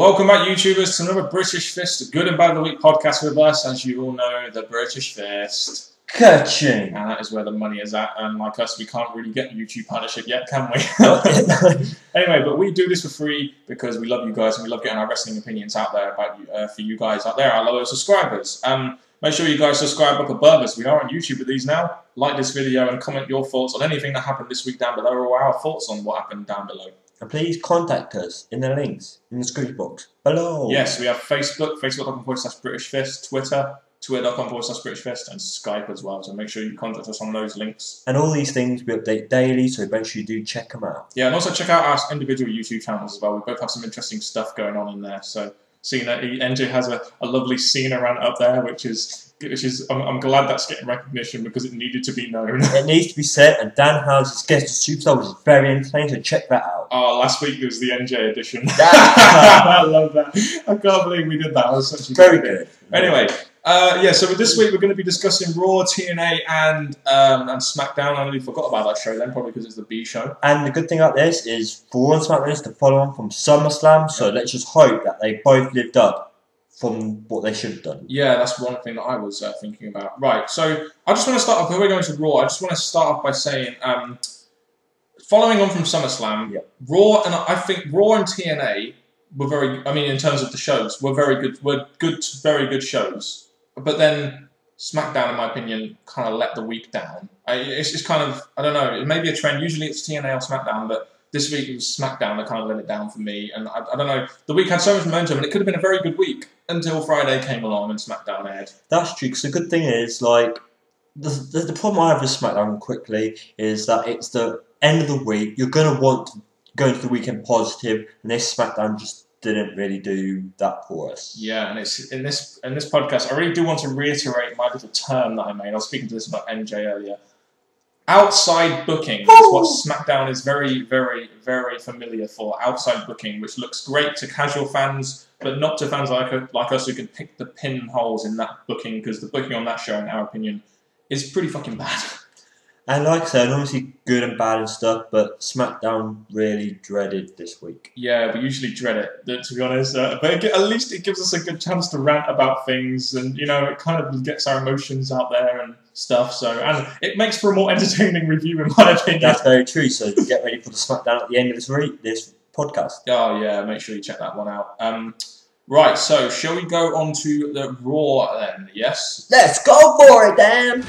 Welcome back, YouTubers, to another British Fist, Good and Bad of the Week podcast with us. As you all know, the British Fist. Ka-ching! And that is where the money is at. And like us, we can't really get YouTube partnership yet, can we? Anyway, but we do this for free because we love you guys and we love getting our wrestling opinions out there about you, for you guys out there, our loyal subscribers. Make sure you guys subscribe up above us. We are on YouTube with these now. Like this video and comment your thoughts on anything that happened this week down below, or our thoughts on what happened down below. And please contact us in the links in the description box below. Yes, we have Facebook, facebook.com/BritishFist, Twitter, twitter.com/BritishFist, and Skype as well. So make sure you contact us on those links. And all these things we update daily, so make sure you do check them out. Yeah, and also check out our individual YouTube channels as well. We both have some interesting stuff going on in there. So Cena, NJ has a lovely Cena rant up there, which is I'm glad that's getting recognition because it needed to be known. It needs to be said, and Dan has his guest superstar, which is very entertaining, so check that out. Oh, last week was the NJ edition. I love that. I can't believe we did that. That was such a very good. Anyway, yeah, so this week we're going to be discussing Raw, TNA, and SmackDown. I nearly forgot about that show then, probably because it's the B show. And the good thing about this is, for Raw and SmackDown is to follow on from SummerSlam, so let's just hope that they both lived up from what they should have done. Yeah, that's one thing that I was thinking about. Right, so I just want to start off, before we go into Raw, I just want to start off by saying, following on from SummerSlam, Raw, and I think Raw and TNA were very, I mean, in terms of the shows, were very good, very good shows. But then SmackDown, in my opinion, kind of let the week down. It's just kind of, I don't know, it may be a trend. Usually it's TNA or SmackDown, but this week it was SmackDown that kind of let it down for me. And I don't know, the week had so much momentum, and it could have been a very good week until Friday came along and SmackDown aired. That's true, because the good thing is, like, the problem I have with SmackDown quickly is that it's the end of the week. You're going to want to go into the weekend positive, and this SmackDown just didn't really do that for us. Yeah, and it's in this podcast, I really do want to reiterate my little term that I made. I was speaking to this about NJ earlier. Outside booking is what SmackDown is very, very, very familiar for. Outside booking, which looks great to casual fans, but not to fans like us who can pick the pinholes in that booking, because the booking on that show, in our opinion, is pretty fucking bad. And like I said, obviously good and bad and stuff, but SmackDown really dreaded this week. Yeah, we usually dread it, to be honest. But at least it gives us a good chance to rant about things, and you know, it kind of gets our emotions out there and stuff. So, and it makes for a more entertaining review, in my opinion. That's very true. So get ready for the SmackDown at the end of this podcast. Oh yeah, make sure you check that one out. Right, so shall we go on to the Raw then? Yes. Let's go for it, Dan.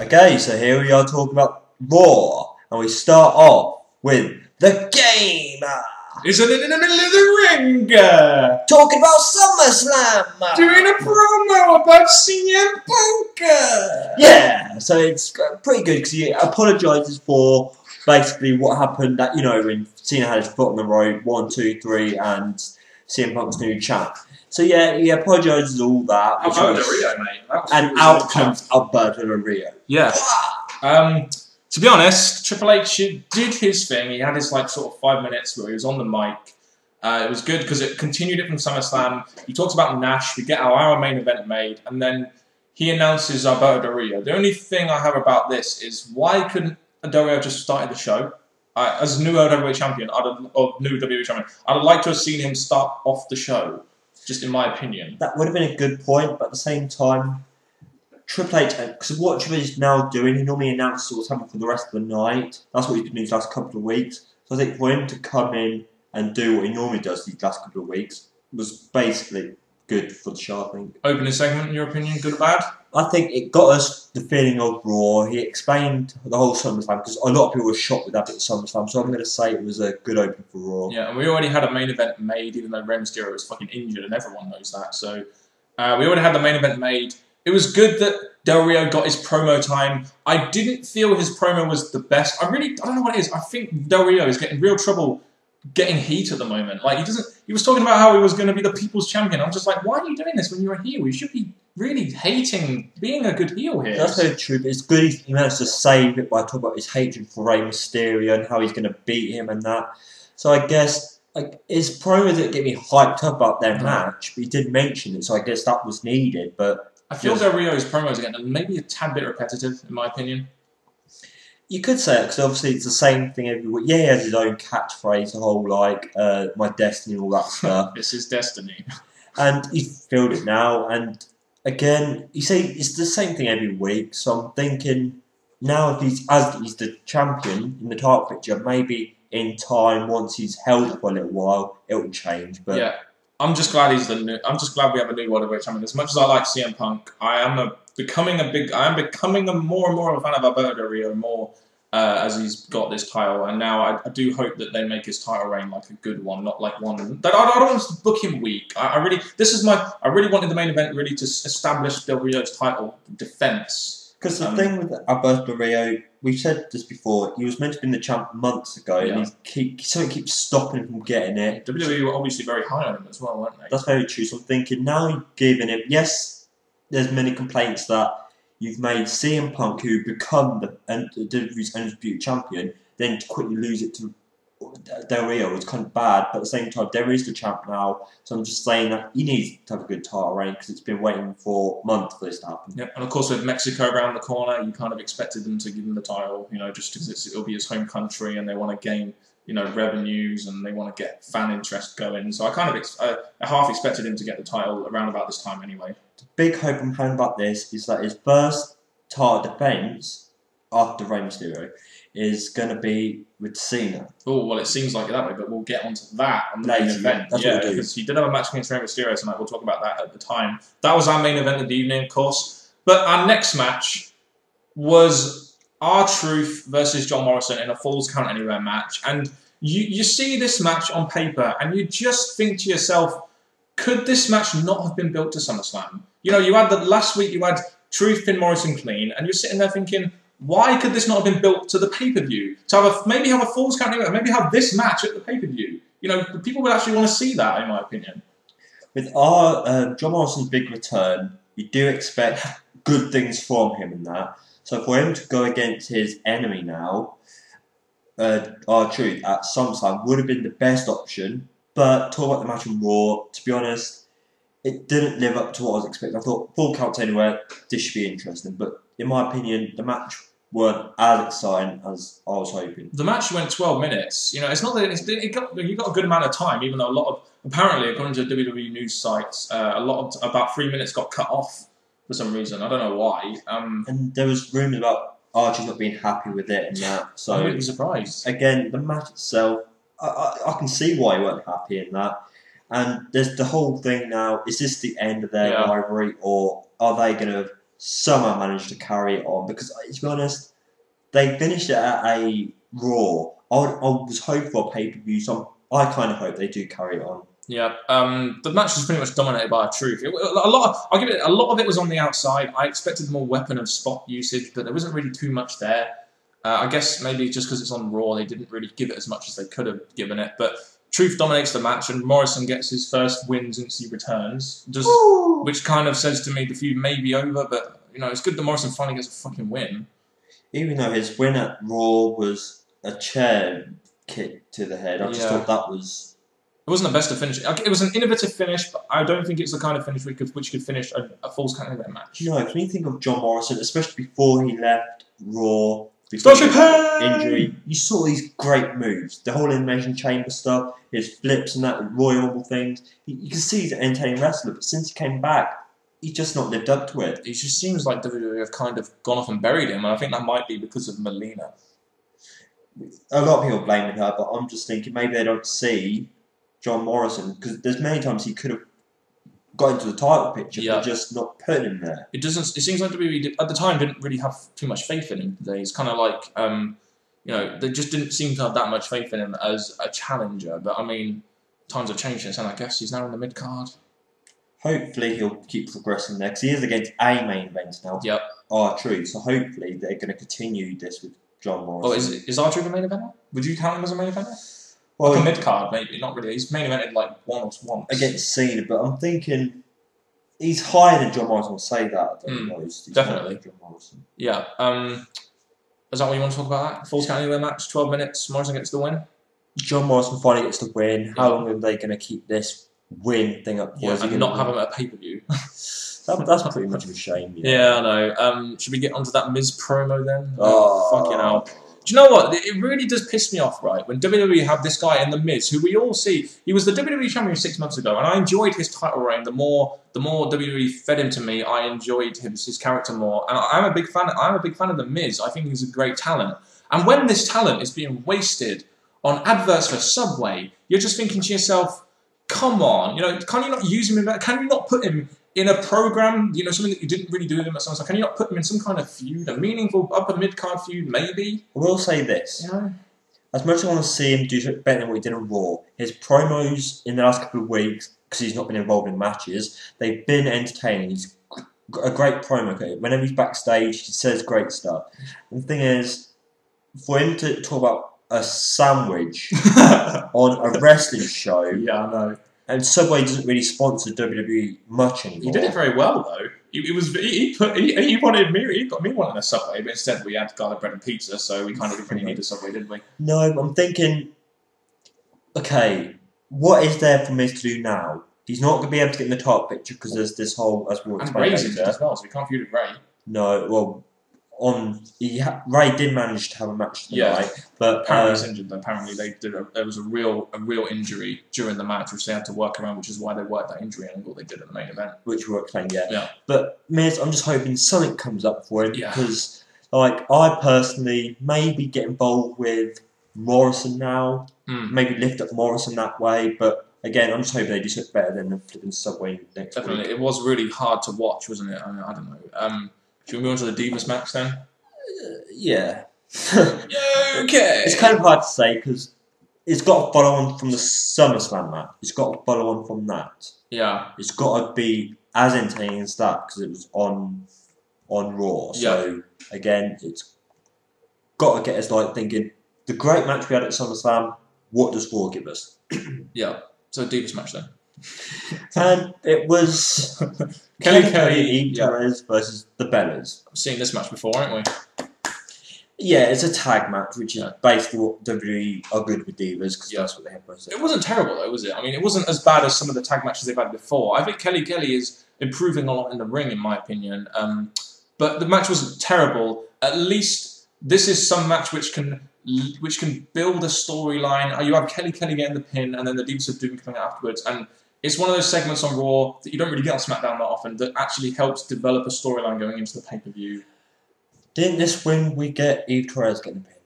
Okay, so here we are talking about Raw, and we start off with the game. Isn't it in the middle of the ring? Talking about SummerSlam. Doing a promo about CM Punk. Yeah, so it's pretty good because he apologises for basically what happened that, you know, when Cena had his foot on the road, 1, 2, 3, and CM Punk's new champ. So yeah, he apologises all that. Alberto Rio, mate. And out comes Alberto Rio. Yeah. To be honest, Triple H did his thing. He had his like sort of 5 minutes where he was on the mic. It was good because it continued it from SummerSlam. He talks about Nash. We get our main event made, and then he announces Alberto Del Rio. The only thing I have about this is, why couldn't Del Rio just started the show? As new WWE champion, or new WWE champion, I'd have liked to have seen him start off the show. Just in my opinion. That would have been a good point, but at the same time, Triple H, because what Triple H is now doing, he normally announces what's happening for the rest of the night. That's what he's been doing the last couple of weeks. So I think for him to come in and do what he normally does these last couple of weeks was basically good for the show, I think. Opening segment, in your opinion, good or bad? I think it got us the feeling of Raw. He explained the whole SummerSlam, because a lot of people were shocked with that bit of SummerSlam, so I'm going to say it was a good opening for Raw. Yeah, and we already had a main event made, even though Rey Mysterio was fucking injured, and everyone knows that. So we already had the main event made. It was good that Del Rio got his promo time. I didn't feel his promo was the best. I don't know what it is. I think Del Rio is getting real trouble getting heat at the moment. Like, he was talking about how he was going to be the people's champion. I'm just like, why are you doing this when you're a heel? You should be really hating being a good heel here. That's so true, but it's good he managed to save it by talking about his hatred for Rey Mysterio and how he's going to beat him and that. So I guess like his promo didn't get me hyped up about their match, but he did mention it, so I guess that was needed. But I feel Del Rio's promos again are maybe a tad bit repetitive, in my opinion. You could say it, because obviously it's the same thing every week. Yeah, he has his own catchphrase, the whole like my destiny and all that stuff. It's his destiny. And he's filled it now, and again, you say it's the same thing every week, so I'm thinking now if he's the champion in the title picture, maybe in time, once he's held it for a little while, it will change. But yeah, I'm just glad he's the new. I'm just glad we have a new World Heavyweight Champion. As much as I like CM Punk, I am becoming more and more of a fan of Alberto Del Rio more as he's got this title, and now I do hope that they make his title reign like a good one, not like one. I don't want to book him weak. I really wanted the main event really to establish Del Rio's title defense. Because the thing with Alberto Del Rio, we've said this before, he was meant to be the champ months ago, and something keeps stopping him from getting it. WWE were obviously very high on him as well, weren't they? That's very true. So I'm thinking, now you're giving him, yes, there's many complaints that you've made CM Punk, who become the WWE's undisputed champion, then to quickly lose it to Del Rio was kind of bad, but at the same time, Del Rio's the champ now, so I'm just saying that he needs to have a good title reign because it's been waiting for months for this to happen. Yep, and of course with Mexico around the corner, you kind of expected them to give him the title, just because it'll be his home country and they want to gain, revenues and they want to get fan interest going. So I kind of I half expected him to get the title around about this time anyway. The big hope I'm having about this is that his first title defense after Rey Mysterio is going to be with Cena. Oh, well, it seems like it that way, but we'll get onto that on the main event. Yeah, because he did have a match against Rey Mysterio tonight. We'll talk about that at the time. That was our main event of the evening, of course. But our next match was R-Truth versus John Morrison in a Falls Count Anywhere match. And you see this match on paper, and you just think to yourself, could this match not have been built to SummerSlam? You had last week, you had Truth pin Morrison clean, and you're sitting there thinking, why could this not have been built to the pay-per-view? To maybe have a Falls Count Anywhere, maybe have this match at the pay-per-view. People would actually want to see that, in my opinion. With our John Morrison's big return, you do expect good things from him in that. So for him to go against his enemy now, R-Truth at SummerSlam would have been the best option. But talk about the match on Raw, to be honest, it didn't live up to what I was expecting. I thought Full Count Anywhere, this should be interesting, but in my opinion, the match weren't as exciting as I was hoping. The match went 12 minutes. It's not that you got a good amount of time, even though apparently, according to WWE news sites, about 3 minutes got cut off for some reason. I don't know why. And there was rumours about Archie not being happy with it and that. So I wouldn't be surprised. Again, the match itself, I can see why he weren't happy in that. And there's the whole thing now, is this the end of their rivalry, or are they going to somehow manage to carry it on? Because, to be honest, they finished it at a Raw. I was hoping for a pay-per-view, so I kind of hope they do carry it on. Yeah, the match was pretty much dominated by R-Truth. A lot of it was on the outside. I expected more weapon and spot usage, but there wasn't really too much there. I guess maybe just because it's on Raw, they didn't really give it as much as they could have given it. But Truth dominates the match, and Morrison gets his first win since he returns, which kind of says to me the feud may be over. But it's good that Morrison finally gets a fucking win. Even though his win at Raw was a chair kick to the head, I just thought that was. It wasn't the best of finish. It was an innovative finish, but I don't think it's the kind of finish which could finish a Falls Count Anywhere match. No, when you think of John Morrison, especially before he left Raw, before his injury, you saw these great moves. The whole Elimination Chamber stuff, his flips and that, Royal Rumble things. You can see he's an entertaining wrestler, but since he came back, he's just not lived up to it. It just seems like WWE have kind of gone off and buried him, and I think that might be because of Melina. A lot of people blaming her, but I'm just thinking maybe they don't see John Morrison, because there's many times he could have got into the title picture, but just not putting him there. It seems like WWE at the time didn't really have too much faith in him. It's kind of like, they just didn't seem to have that much faith in him as a challenger. But I mean, times have changed since, and I guess he's now in the mid card. Hopefully he'll keep progressing there, because he is against a main event now. Yep. R-Truth, so hopefully they're going to continue this with John Morrison. Oh, is R-Truth a main eventer? Would you count him as a main eventer? Well, like a mid-card, maybe. Not really. He's main evented like once. Against Cena, but I'm thinking he's higher than John Morrison. I'll say that. I don't know. He's definitely. John Morrison. Yeah. Is that what you want to talk about? Falls Count Anywhere match, 12 minutes. Morrison gets the win. John Morrison finally gets the win. How long are they going to keep this win thing up for? Yeah, and not have him at a pay-per-view. That's pretty much a shame. Yeah, I know. Should we get onto that Miz promo then? Oh, fucking hell. Do you know what? It really does piss me off, right? When WWE have this guy in the Miz, who we all see, he was the WWE champion 6 months ago, and I enjoyed his title reign. The more WWE fed him to me, I enjoyed his character more. And I'm a big fan. I'm a big fan of the Miz. I think he's a great talent. And when this talent is being wasted on adverts for Subway, you're just thinking to yourself, come on, can you not use him in that? Can you not put him in a program, something that you didn't really do with him at some time? Can you not put him in some kind of feud, a meaningful upper mid-card feud, maybe? I will say this. As much as I want to see him do better than what he did in Raw, his promos in the last couple of weeks, because he's not been involved in matches, they've been entertaining. He's got a great promo. Whenever he's backstage, he says great stuff. And the thing is, for him to talk about a sandwich on a wrestling show... Yeah, I know. And Subway doesn't really sponsor WWE much anymore. He did it very well though. He got me wanting a Subway, but instead we had garlic bread and pizza, so we kind of didn't really need a Subway, did we? No, I'm thinking, okay, what is there for Miz to do now? He's not going to be able to get in the top picture because there's this whole, as we were explaining later. And Ray's as well, so we can't feud with Ray. No, well, Ray did manage to have a match tonight, but apparently he's injured. Apparently there was a real injury during the match, which they had to work around, which is why they worked that injury angle they did at the main event, which we were explaining. Yeah. But Miz, I'm just hoping something comes up for him because, I personally maybe get involved with Morrison now, maybe lift up Morrison that way, but. Again, I'm just hoping they do something better than the flipping Subway next week. Definitely, it was really hard to watch, wasn't it? I don't know. Should we move on to the Divas match then? Yeah. Okay. It's kind of hard to say because it's got to follow on from the SummerSlam match. It's got to follow on from that. Yeah. It's got to be as entertaining as that because it was on Raw. So again, it's got to get us thinking the great match we had at SummerSlam. What does Raw give us? Yeah. So Divas match then. And it was Kelly and Eve Torres versus the Bellas. I've seen this match before, haven't we? Yeah, it's a tag match, which is basically what WWE are good with Divas, because that's what they have most of. It wasn't terrible though, was it? I mean, it wasn't as bad as some of the tag matches they've had before. I think Kelly is improving a lot in the ring, in my opinion. But the match wasn't terrible. At least this is some match which can build a storyline. You have Kelly getting the pin, and then the Divas of Doom coming out afterwards. And it's one of those segments on Raw that you don't really get on SmackDown that often that actually helps develop a storyline going into the pay-per-view. Didn't this win we get Eve Torres getting the pin?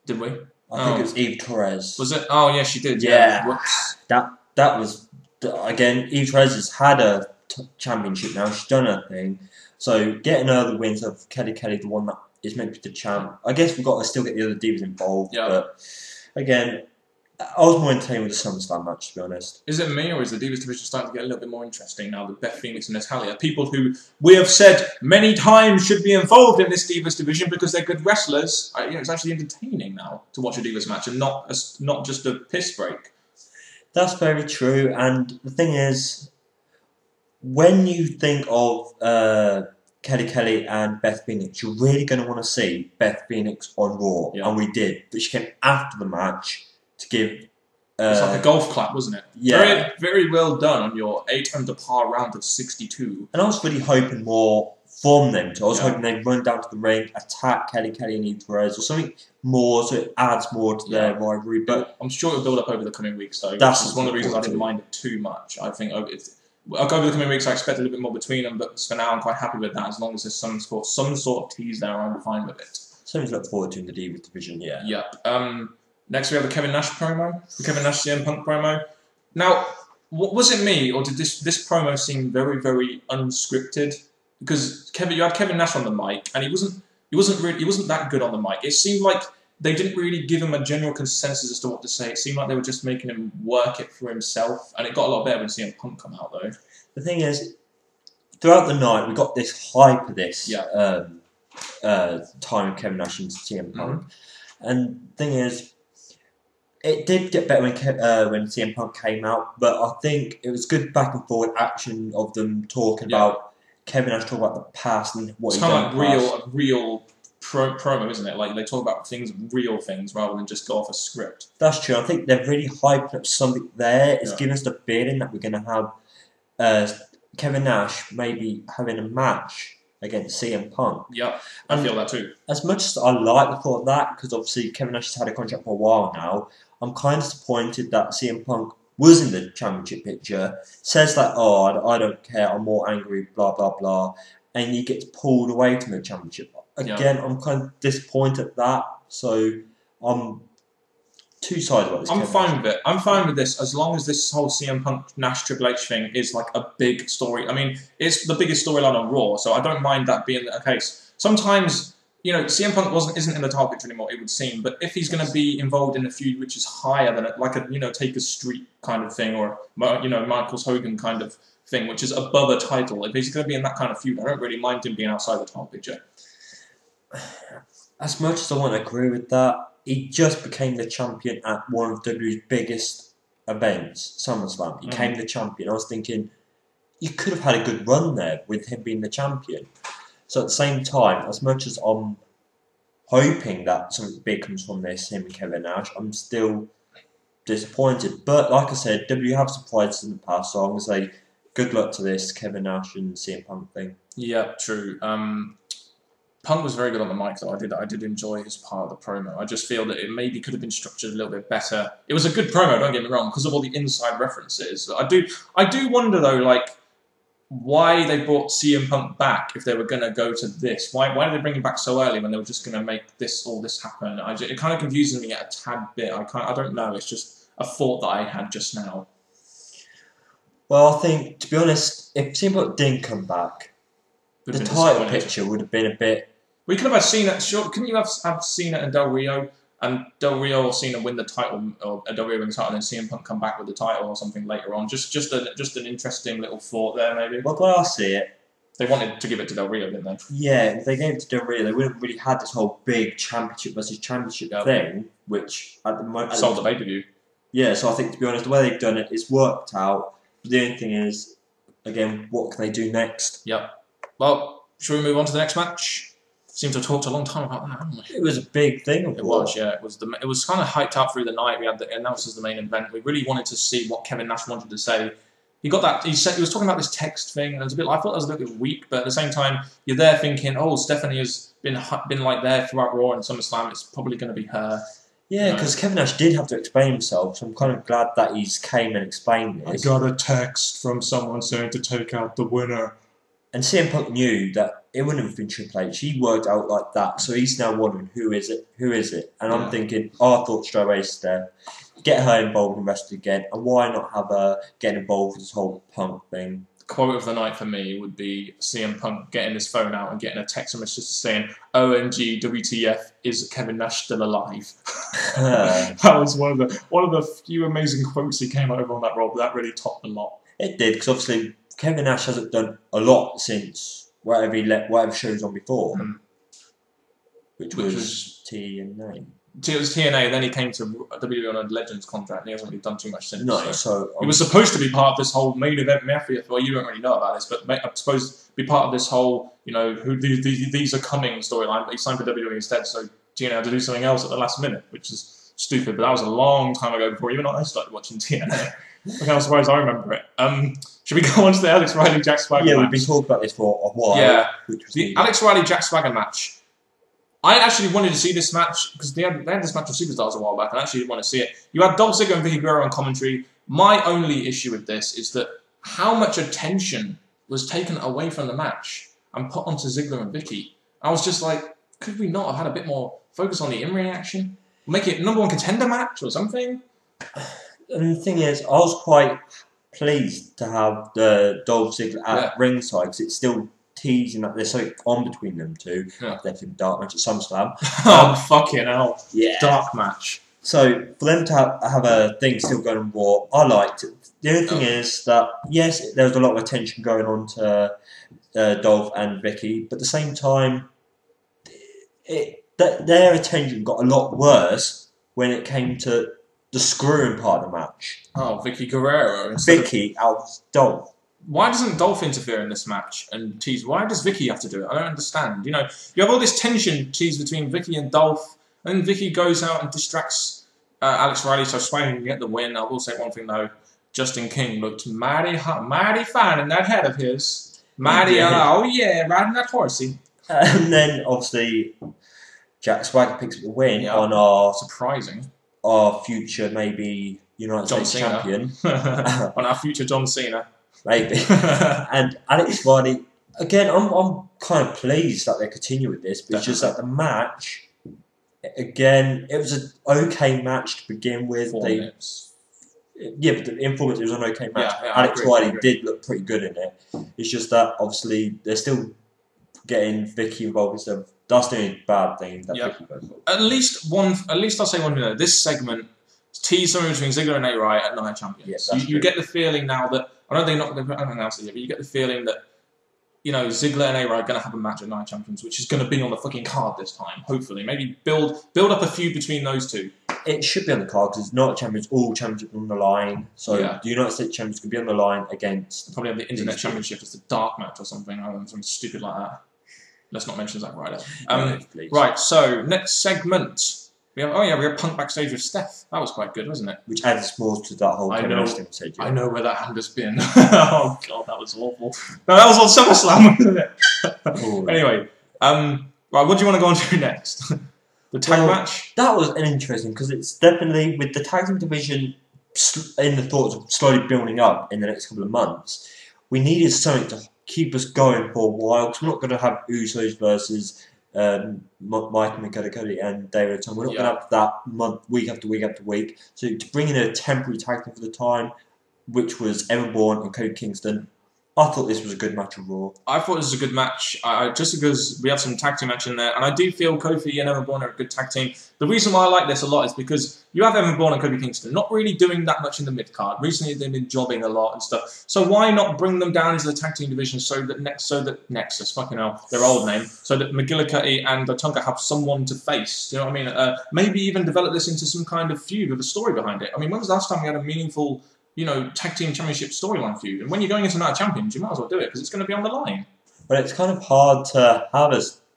Did we? I think it was Eve Torres. Was it? Oh, yeah, she did. Yeah. Whoops. That was... Again, Eve Torres has had a championship now. She's done her thing. So getting her the wins of Kelly, the one that is meant to be the champ. I guess we've got to still get the other Divas involved. Yeah. But again, I was more entertained with the SummerSlam match, to be honest. Is it me, or is the Divas division starting to get a little bit more interesting now that Beth Phoenix and Natalya, people who we have said many times should be involved in this Divas division because they're good wrestlers? It's actually entertaining now to watch a Divas match and not just a piss break. That's very true. And the thing is, when you think of Kelly and Beth Phoenix, you're really going to want to see Beth Phoenix on Raw. Yeah. And we did. But she came after the match to give... it's like a golf clap, wasn't it? Yeah. Very, very well done on your 8 under par round of 62. And I was really hoping more from them. So I was hoping they'd run down to the ring, attack Kelly and Eve Torres, or something more so it adds more to their rivalry. But I'm sure it'll build up over the coming weeks, though. That's one of the reasons I didn't mind it too much. I think I'll go over the coming weeks. I expect a little bit more between them, but for now I'm quite happy with that. As long as there's some sort of tease there, I'm fine with it. Something to look forward to in the Divas division, yeah. Yep. Next we have the Kevin Nash promo, the Kevin Nash CM Punk promo. Now, was it me, or did this promo seem very, very unscripted? Because you had Kevin Nash on the mic, and he wasn't that good on the mic. It seemed like they didn't really give him a general consensus as to what to say. It seemed like they were just making him work it for himself, and it got a lot better when CM Punk come out, though. The thing is, throughout the night, we got this hype of this time of Kevin Nash and CM Punk. Mm-hmm. And the thing is, it did get better when CM Punk came out, but I think it was good back and forward action of them talking about Kevin Nash talking about the past and what he's done. It's kind of like a real promo, isn't it? Like they talk about things, real things, rather than just go off a script. That's true. I think they're really hyping up something there. It's giving us the feeling that we're going to have Kevin Nash maybe having a match against CM Punk. Yep, I feel that too. As much as I like the thought of that, because obviously Kevin Nash has had a contract for a while now, I'm kind of disappointed that CM Punk was in the championship picture, says that, oh, I don't care, I'm more angry, blah, blah, blah, and he gets pulled away from the championship. Again, I'm kind of disappointed at that, so I'm two sides about this. I'm fine with it. I'm fine with this as long as this whole CM Punk Nash Triple H thing is like a big story. I mean, it's the biggest storyline on Raw, so I don't mind that being the case. Sometimes, you know, CM Punk isn't in the title picture anymore, it would seem, but if he's going to be involved in a feud which is higher than it, like a, you know, Take a Street kind of thing, or, you know, Michaels Hogan kind of thing, which is above a title, if he's going to be in that kind of feud, I don't really mind him being outside the title picture. As much as I want to agree with that, he just became the champion at one of WWE's biggest events, SummerSlam. He became the champion. I was thinking, you could have had a good run there with him being the champion. So at the same time, as much as I'm hoping that something big comes from this, him and Kevin Nash, I'm still disappointed. But like I said, WWE have surprised in the past, so I'm going to say good luck to this Kevin Nash and CM Punk thing. Yeah, true. Punk was very good on the mic, though. I did enjoy his part of the promo. I just feel that it maybe could have been structured a little bit better. It was a good promo, don't get me wrong, because of all the inside references. I do wonder, though, like, why they brought CM Punk back if they were going to go to this. Why did they bring him back so early when they were just going to make all this happen? It kind of confuses me a tad bit. I don't know. It's just a thought that I had just now. Well, I think, to be honest, if CM Punk didn't come back, the title picture would have been a bit... We could have had Cena. Sure, couldn't you have Cena and Del Rio, and Del Rio or Cena win the title, or Del Rio win the title, and then CM Punk come back with the title or something later on? Just an interesting little thought there, maybe. Well, the way I see it, they wanted to give it to Del Rio, didn't they? Yeah, if they gave it to Del Rio, they wouldn't have really had this whole big championship versus championship thing, which at the moment sold the pay-per-view. Yeah, so I think, to be honest, the way they've done it, it's worked out. But the only thing is, again, what can they do next? Yep. Well, shall we move on to the next match? Seem to have talked a long time about that, haven't we? It was a big thing. It was, yeah. It was kind of hyped up through the night. We had the announced as the main event. We really wanted to see what Kevin Nash wanted to say. He got that. He was talking about this text thing, and it was a bit. I thought that was a little bit weak, but at the same time, you're there thinking, oh, Stephanie has been like there throughout Raw and SummerSlam. It's probably going to be her. Yeah, because Kevin Nash did have to explain himself, so I'm kind of glad that he's came and explained this. I got a text from someone saying to take out the winner. And CM Punk knew that it wouldn't have been Triple H. He worked out like that, so he's now wondering, who is it? Who is it? And I'm thinking, I thought straight away, Steph, get her involved in wrestling again, and why not have her get involved with this whole Punk thing? The quote of the night for me would be CM Punk getting his phone out and getting a text message saying, OMG, WTF, is Kevin Nash still alive? That was one of the few amazing quotes he came over on that Raw, but that really topped the lot. It did, because obviously Kevin Nash hasn't done a lot since whatever shows on before, which was TNA. It was TNA, and then he came to WWE on a Legends contract, and he hasn't really done too much since. No, so he was supposed to be part of this whole main event mafia. Well, you don't really know about this, but I'm supposed to be part of this whole, you know, who these are coming storyline. But he signed for WWE instead, so TNA had to do something else at the last minute, which is stupid. But that was a long time ago before even I started watching TNA. Okay, I'm surprised I remember it. Should we go on to the Alex Riley Jack Swagger match? Yeah, we've been talking about this for a while. Yeah, the Alex Riley Jack Swagger match. I actually wanted to see this match because they had this match with Superstars a while back, and I actually did want to see it. You had Dolph Ziggler and Vicky Guerrero on commentary. My only issue with this is that how much attention was taken away from the match and put onto Ziggler and Vicky. I was just like, could we not have had a bit more focus on the in-ring action? Make it a #1 contender match or something? And the thing is, I was quite pleased to have the Dolph Ziggler at ringside because it's still teasing that there's something on between them two. Yeah. Definitely dark match at SummerSlam. Oh, fucking hell. Yeah. Dark match. So, for them to have a thing still going on Raw, I liked it. The only thing is that, yes, there was a lot of attention going on to Dolph and Vicky, but at the same time, their attention got a lot worse when it came to the screwing part of the match. Oh, Vicky Guerrero. Vicky out Dolph. why doesn't Dolph interfere in this match and tease? Why does Vicky have to do it? I don't understand. You know, you have all this tension tease between Vicky and Dolph, and then Vicky goes out and distracts Alex Riley, so Swain can get the win. I will say one thing though: Justin King looked mighty fine in that head of his. Mighty, oh yeah, riding that horsey. And then obviously Jack Swagger picks up the win on our future maybe United States champion. On our future John Cena. Maybe. And Alex Riley, again, I'm kind of pleased that they continue with this, but it's just that the match, again, it was an okay match to begin with. 4 minutes. Yeah, but in 4 minutes it was an okay match. Yeah, Alex Riley did look pretty good in it. It's just that, obviously, they're still getting Vicky involved and stuff. That's the only bad thing that Vicky goes for. At least I'll say one thing though. This segment teased something between Ziggler and A-Rai at Night Champions. Yeah, you get the feeling now that I know they're not going to announce it yet, but you get the feeling that Ziggler and A-Rai are going to have a match at Night Champions, which is going to be on the fucking card this time. Hopefully, maybe build up a feud between those two. It should be on the card because it's not champions. All championships on the line. So the United States champions could be on the line against. Probably have the Internet Championship as the dark match or something. I don't know, something stupid like that. Let's not mention Zack Ryder. Right. So next segment. We have Punk backstage with Steph. That was quite good, wasn't it? Which adds more to that whole wrestling stage. I know where that hand has been. Oh god, that was awful. No, that was on SummerSlam, wasn't it? Anyway, right, what do you want to go on to next? The tag match? That was interesting because it's definitely with the tag team division in the thoughts of slowly building up in the next couple of months. We needed something to keep us going for a while because we're not going to have Usos versus Mike McCuddy and David Tom. We're not going to have that week after week after week. So to bring in a temporary tag team for the time, which was Evan Bourne and Kofi Kingston, I thought this was a good match of Raw. I thought this was a good match, just because we have some tag team match in there, and I do feel Kofi and Evan Bourne are a good tag team. The reason why I like this a lot is because you have Evan Bourne and Kofi Kingston not really doing that much in the mid card. Recently, they've been jobbing a lot and stuff. So why not bring them down into the tag team division so that Nexus, fucking hell, their old name, so that McGillicuddy and Tonka have someone to face. Do you know what I mean? Maybe even develop this into some kind of feud with a story behind it. I mean, when was the last time we had a meaningful tag team championship storyline feud? And when you're going into Night of Champions, you might as well do it because it's going to be on the line. But it's kind of hard to have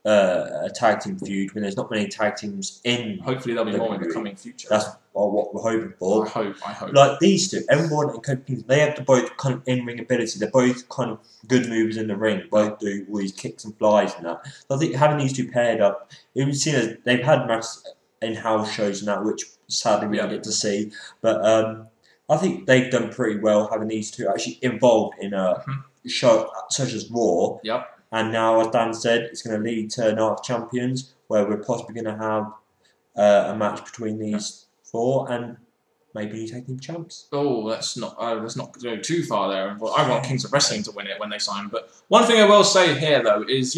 a tag team feud when there's not many tag teams in. Hopefully there'll be more in the coming future. That's what we're hoping for. I hope. Like these two, Evan Bourne and Kofi Kingston, they have the both kind of in-ring ability. They're both kind of good movers in the ring. Both do all these kicks and flies and that. So I think having these two paired up, it would seem as they've had matches in house shows and that, which sadly we don't get to see. But I think they've done pretty well having these two actually involved in a show such as Raw. Yep. And now, as Dan said, it's going to lead to Night of Champions, where we're possibly going to have a match between these four and maybe tag team champs. Oh, let's not go too far there. I want Kings of Wrestling to win it when they sign. But one thing I will say here, though, is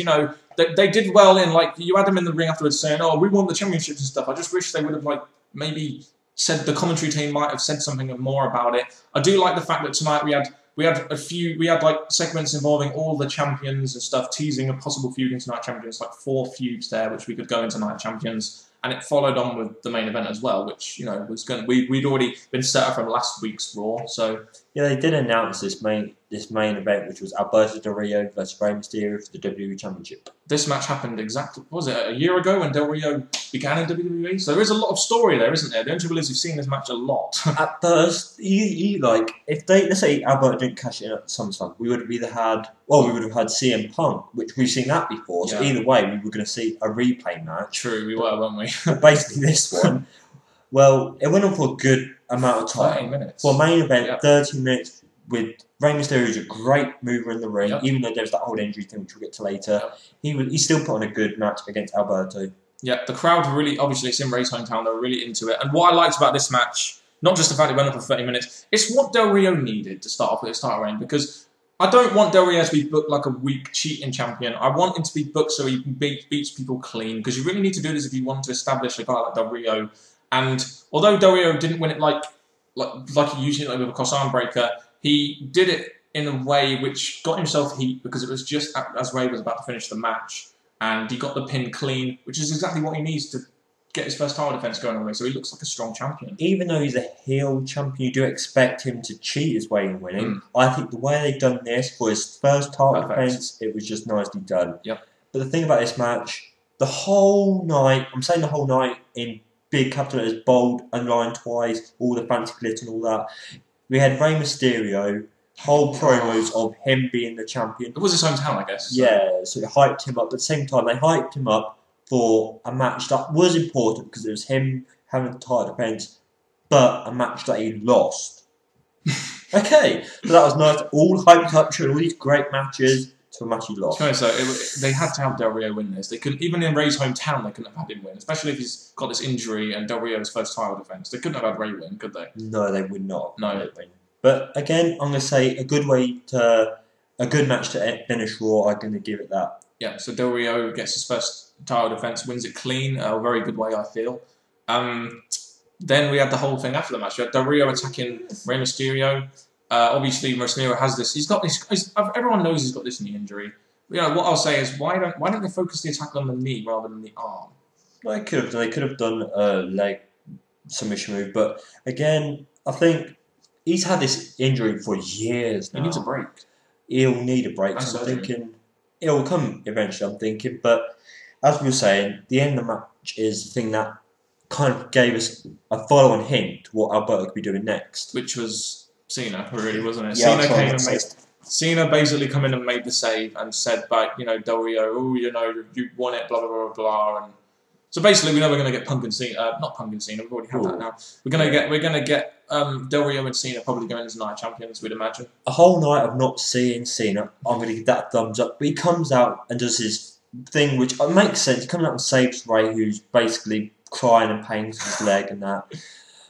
they did well in you had them in the ring afterwards saying, "Oh, we won the championships and stuff." I just wish they would have maybe said the commentary team might have said something more about it. I do like the fact that tonight we had segments involving all the champions and stuff, teasing a possible feud into Night Champions, 4 feuds there, which we could go into Night Champions. And it followed on with the main event as well, which was going. We'd already been set up from last week's Raw, so yeah, they did announce this main event, which was Alberto Del Rio versus Rey Mysterio for the WWE Championship. This match happened a year ago when Del Rio began in WWE? So there is a lot of story there, isn't there? The only trouble is you've seen this match a lot. At first, if let's say Alberto didn't cash in at SummerSlam, we would have had CM Punk, which we've seen that before. So either way, we were going to see a replay match. True, we were, weren't we? But basically, this one, well, it went on for a good amount of time. 13 minutes. For a main event, 13 minutes with Rey Mysterio, who's a great mover in the ring, even though there's that whole injury thing, which we'll get to later. He still put on a good match against Alberto. Yeah, the crowd were really, obviously it's in Rey's hometown, they were really into it. And what I liked about this match, not just the fact it went on for 30 minutes, it's what Del Rio needed to start off with his title reign, because I don't want Del Rio to be booked like a weak cheating champion. I want him to be booked so he beats people clean, because you really need to do this if you want to establish a guy like Del Rio. And although Del Rio didn't win it like he usually did with a cross arm breaker, he did it in a way which got himself heat, because it was just as Rey was about to finish the match, and he got the pin clean, which is exactly what he needs get his first title defense going away, so he looks like a strong champion. Even though he's a heel champion, you do expect him to cheat his way in winning. I think the way they've done this for his first title defense, it was just nicely done. Yep. But the thing about this match, the whole night, I'm saying the whole night in big capital letters, bold, underlined twice, all the fancy glitter and all that. We had Rey Mysterio, whole promos of him being the champion. It was his hometown, I guess. So. Yeah, so it hyped him up. But at the same time, they hyped him up for a match that was important because it was him having the title defense, but a match that he lost. Okay, so that was nice. All hyped up, showing all these great matches to a match he lost. So they had to have Del Rio win this. They couldn't, even in Rey's hometown, they couldn't have had him win, especially if he's got this injury and Del Rio's first title defense. They couldn't have had Rey win, could they? No, they would not. No. Win. But again, I'm going to say a good match to finish Raw. I'm going to give it that. Yeah, so Del Rio gets his first title defense, wins it clean, a very good way, I feel. Then we had the whole thing after the match. We had Del Rio attacking Rey Mysterio. Obviously, Mysterio has this. He's got this. Everyone knows he's got this knee injury. You know what I'll say is why don't they focus the attack on the knee rather than the arm? They could have done a leg submission move, but again, I think he's had this injury for years now. He needs a break. He'll need a break. So I'm thinking it'll come eventually. I'm thinking, but as we were saying, the end of the match is the thing that kind of gave us a follow-on hint to what Alberto could be doing next, which was Cena, really, wasn't it? Yeah, Cena basically come in and made the save and said back, Del Rio, oh, you won it, blah blah blah blah, and so basically we know we're going to get Punk and Cena, not Punk and Cena, we've already had that now. We're going to get Del Rio and Cena probably going as night champions, we'd imagine. A whole night of not seeing Cena, I'm going to give that a thumbs up. But he comes out and does his thing, which makes sense. He comes out and saves Rey, who's basically crying and pain to his leg and that.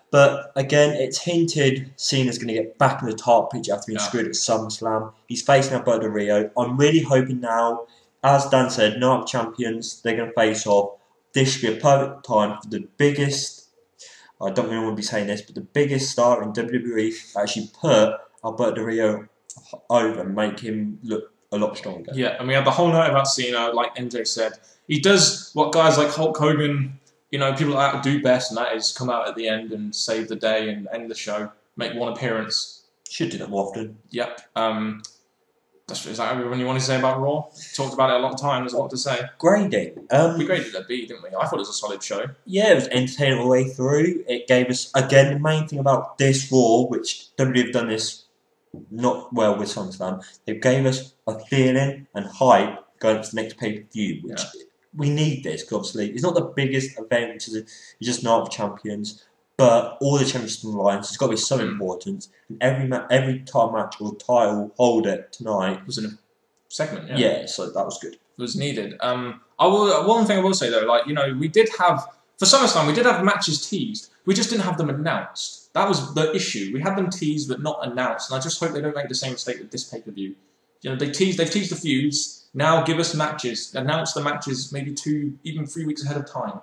But again, it's hinted Cena's going to get back in the top pitch after being screwed at SummerSlam. He's facing Alberto Del Rio. I'm really hoping now, as Dan said, night champions, they're going to face off. This should be a perfect time for the biggest, I don't really want to be saying this, but the biggest star in WWE actually put Alberto Del Rio over and make him look a lot stronger. Yeah, and we had the whole night about Cena, like NJ said. He does what guys like Hulk Hogan, people like that do best, and that is come out at the end and save the day and end the show, make one appearance. Should do that more often. Yep. Is that everything you want to say about Raw? Talked about it a lot of times. There's a lot to say. Grading. We graded a B, didn't we? I thought it was a solid show. Yeah, it was entertaining all the way through. It gave us, again, the main thing about this Raw, which WWE have done this not well with SummerSlam, they gave us a feeling and hype going to the next pay-per-view, which we need this, because obviously it's not the biggest event, which is just Night of Champions, but all the champions on the line, so it's got to be some importance. And every time match or title holder tonight was in a segment. Yeah, so that was good. It was needed. One thing I will say though, we did have for SummerSlam, we did have matches teased. We just didn't have them announced. That was the issue. We had them teased but not announced, and I just hope they don't make the same mistake with this pay-per-view. They've teased the feuds. Now give us matches. Announce the matches maybe 2, even 3 weeks ahead of time.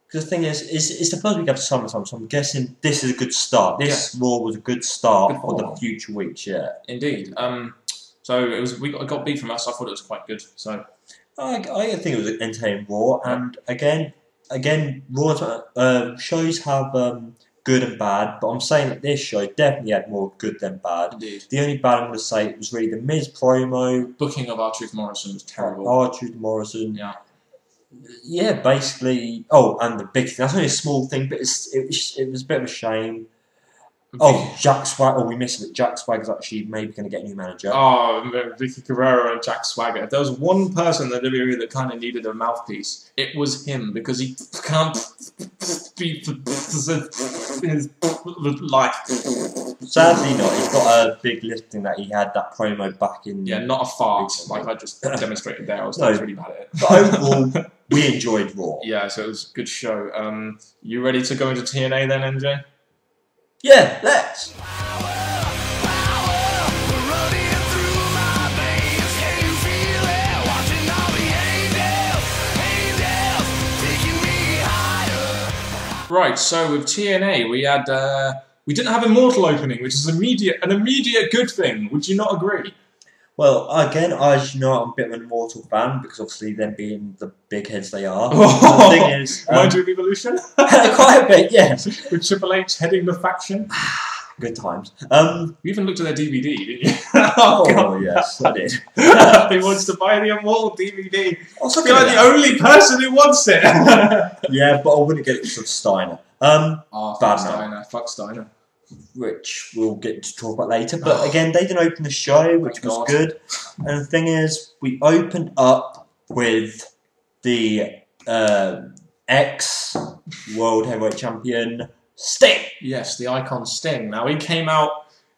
Because the thing is, it's the first week after SummerSlam, so I'm guessing this is a good start. This Raw was a good start for the future weeks, Indeed. So we got beat from us. I thought it was quite good. So I think it was an entertaining Raw, and again, Raw shows have good and bad, but I'm saying that this show definitely had more good than bad. Indeed. The only bad I'm going to say was really the Miz promo. Booking of R-Truth Morrison was terrible. R-Truth Morrison. Yeah, basically. Oh, and the big thing. That's only a small thing, but it was a bit of a shame. Oh, Jack Swagger. Oh, we missed it. Jack Swagger's actually maybe going to get a new manager. Oh, Vicky Guerrero and Jack Swagger. If there was one person in the WWE that kind of needed a mouthpiece, it was him, because he can't speak his life. Sadly not. He's got a big listing that he had that promo back in... Yeah, not a fart, like I just demonstrated there. I was really bad at it. But overall, we enjoyed Raw. Yeah, so it was a good show. You ready to go into TNA then, NJ? Yeah, let's! Right, so with TNA, we didn't have Immortal opening, which is an immediate good thing. Would you not agree? Well, again, as you know, I'm a bit of an Immortal fan because obviously them being the big heads they are. Oh, the thing is, remind you of Evolution? quite a bit, yes. With Triple H heading the faction. Good times. You even looked at their DVD, didn't you? oh yes, I did. He wants to buy the Immortal DVD. I feel like the only person who wants it. Yeah, but I wouldn't get it from Steiner. Fuck Steiner. Fuck Steiner. Which we'll get to talk about later. But again, they didn't open the show, which was good. And the thing is, we opened up with the ex-World Heavyweight Champion, Sting. Yes, the icon Sting. Now, he came out...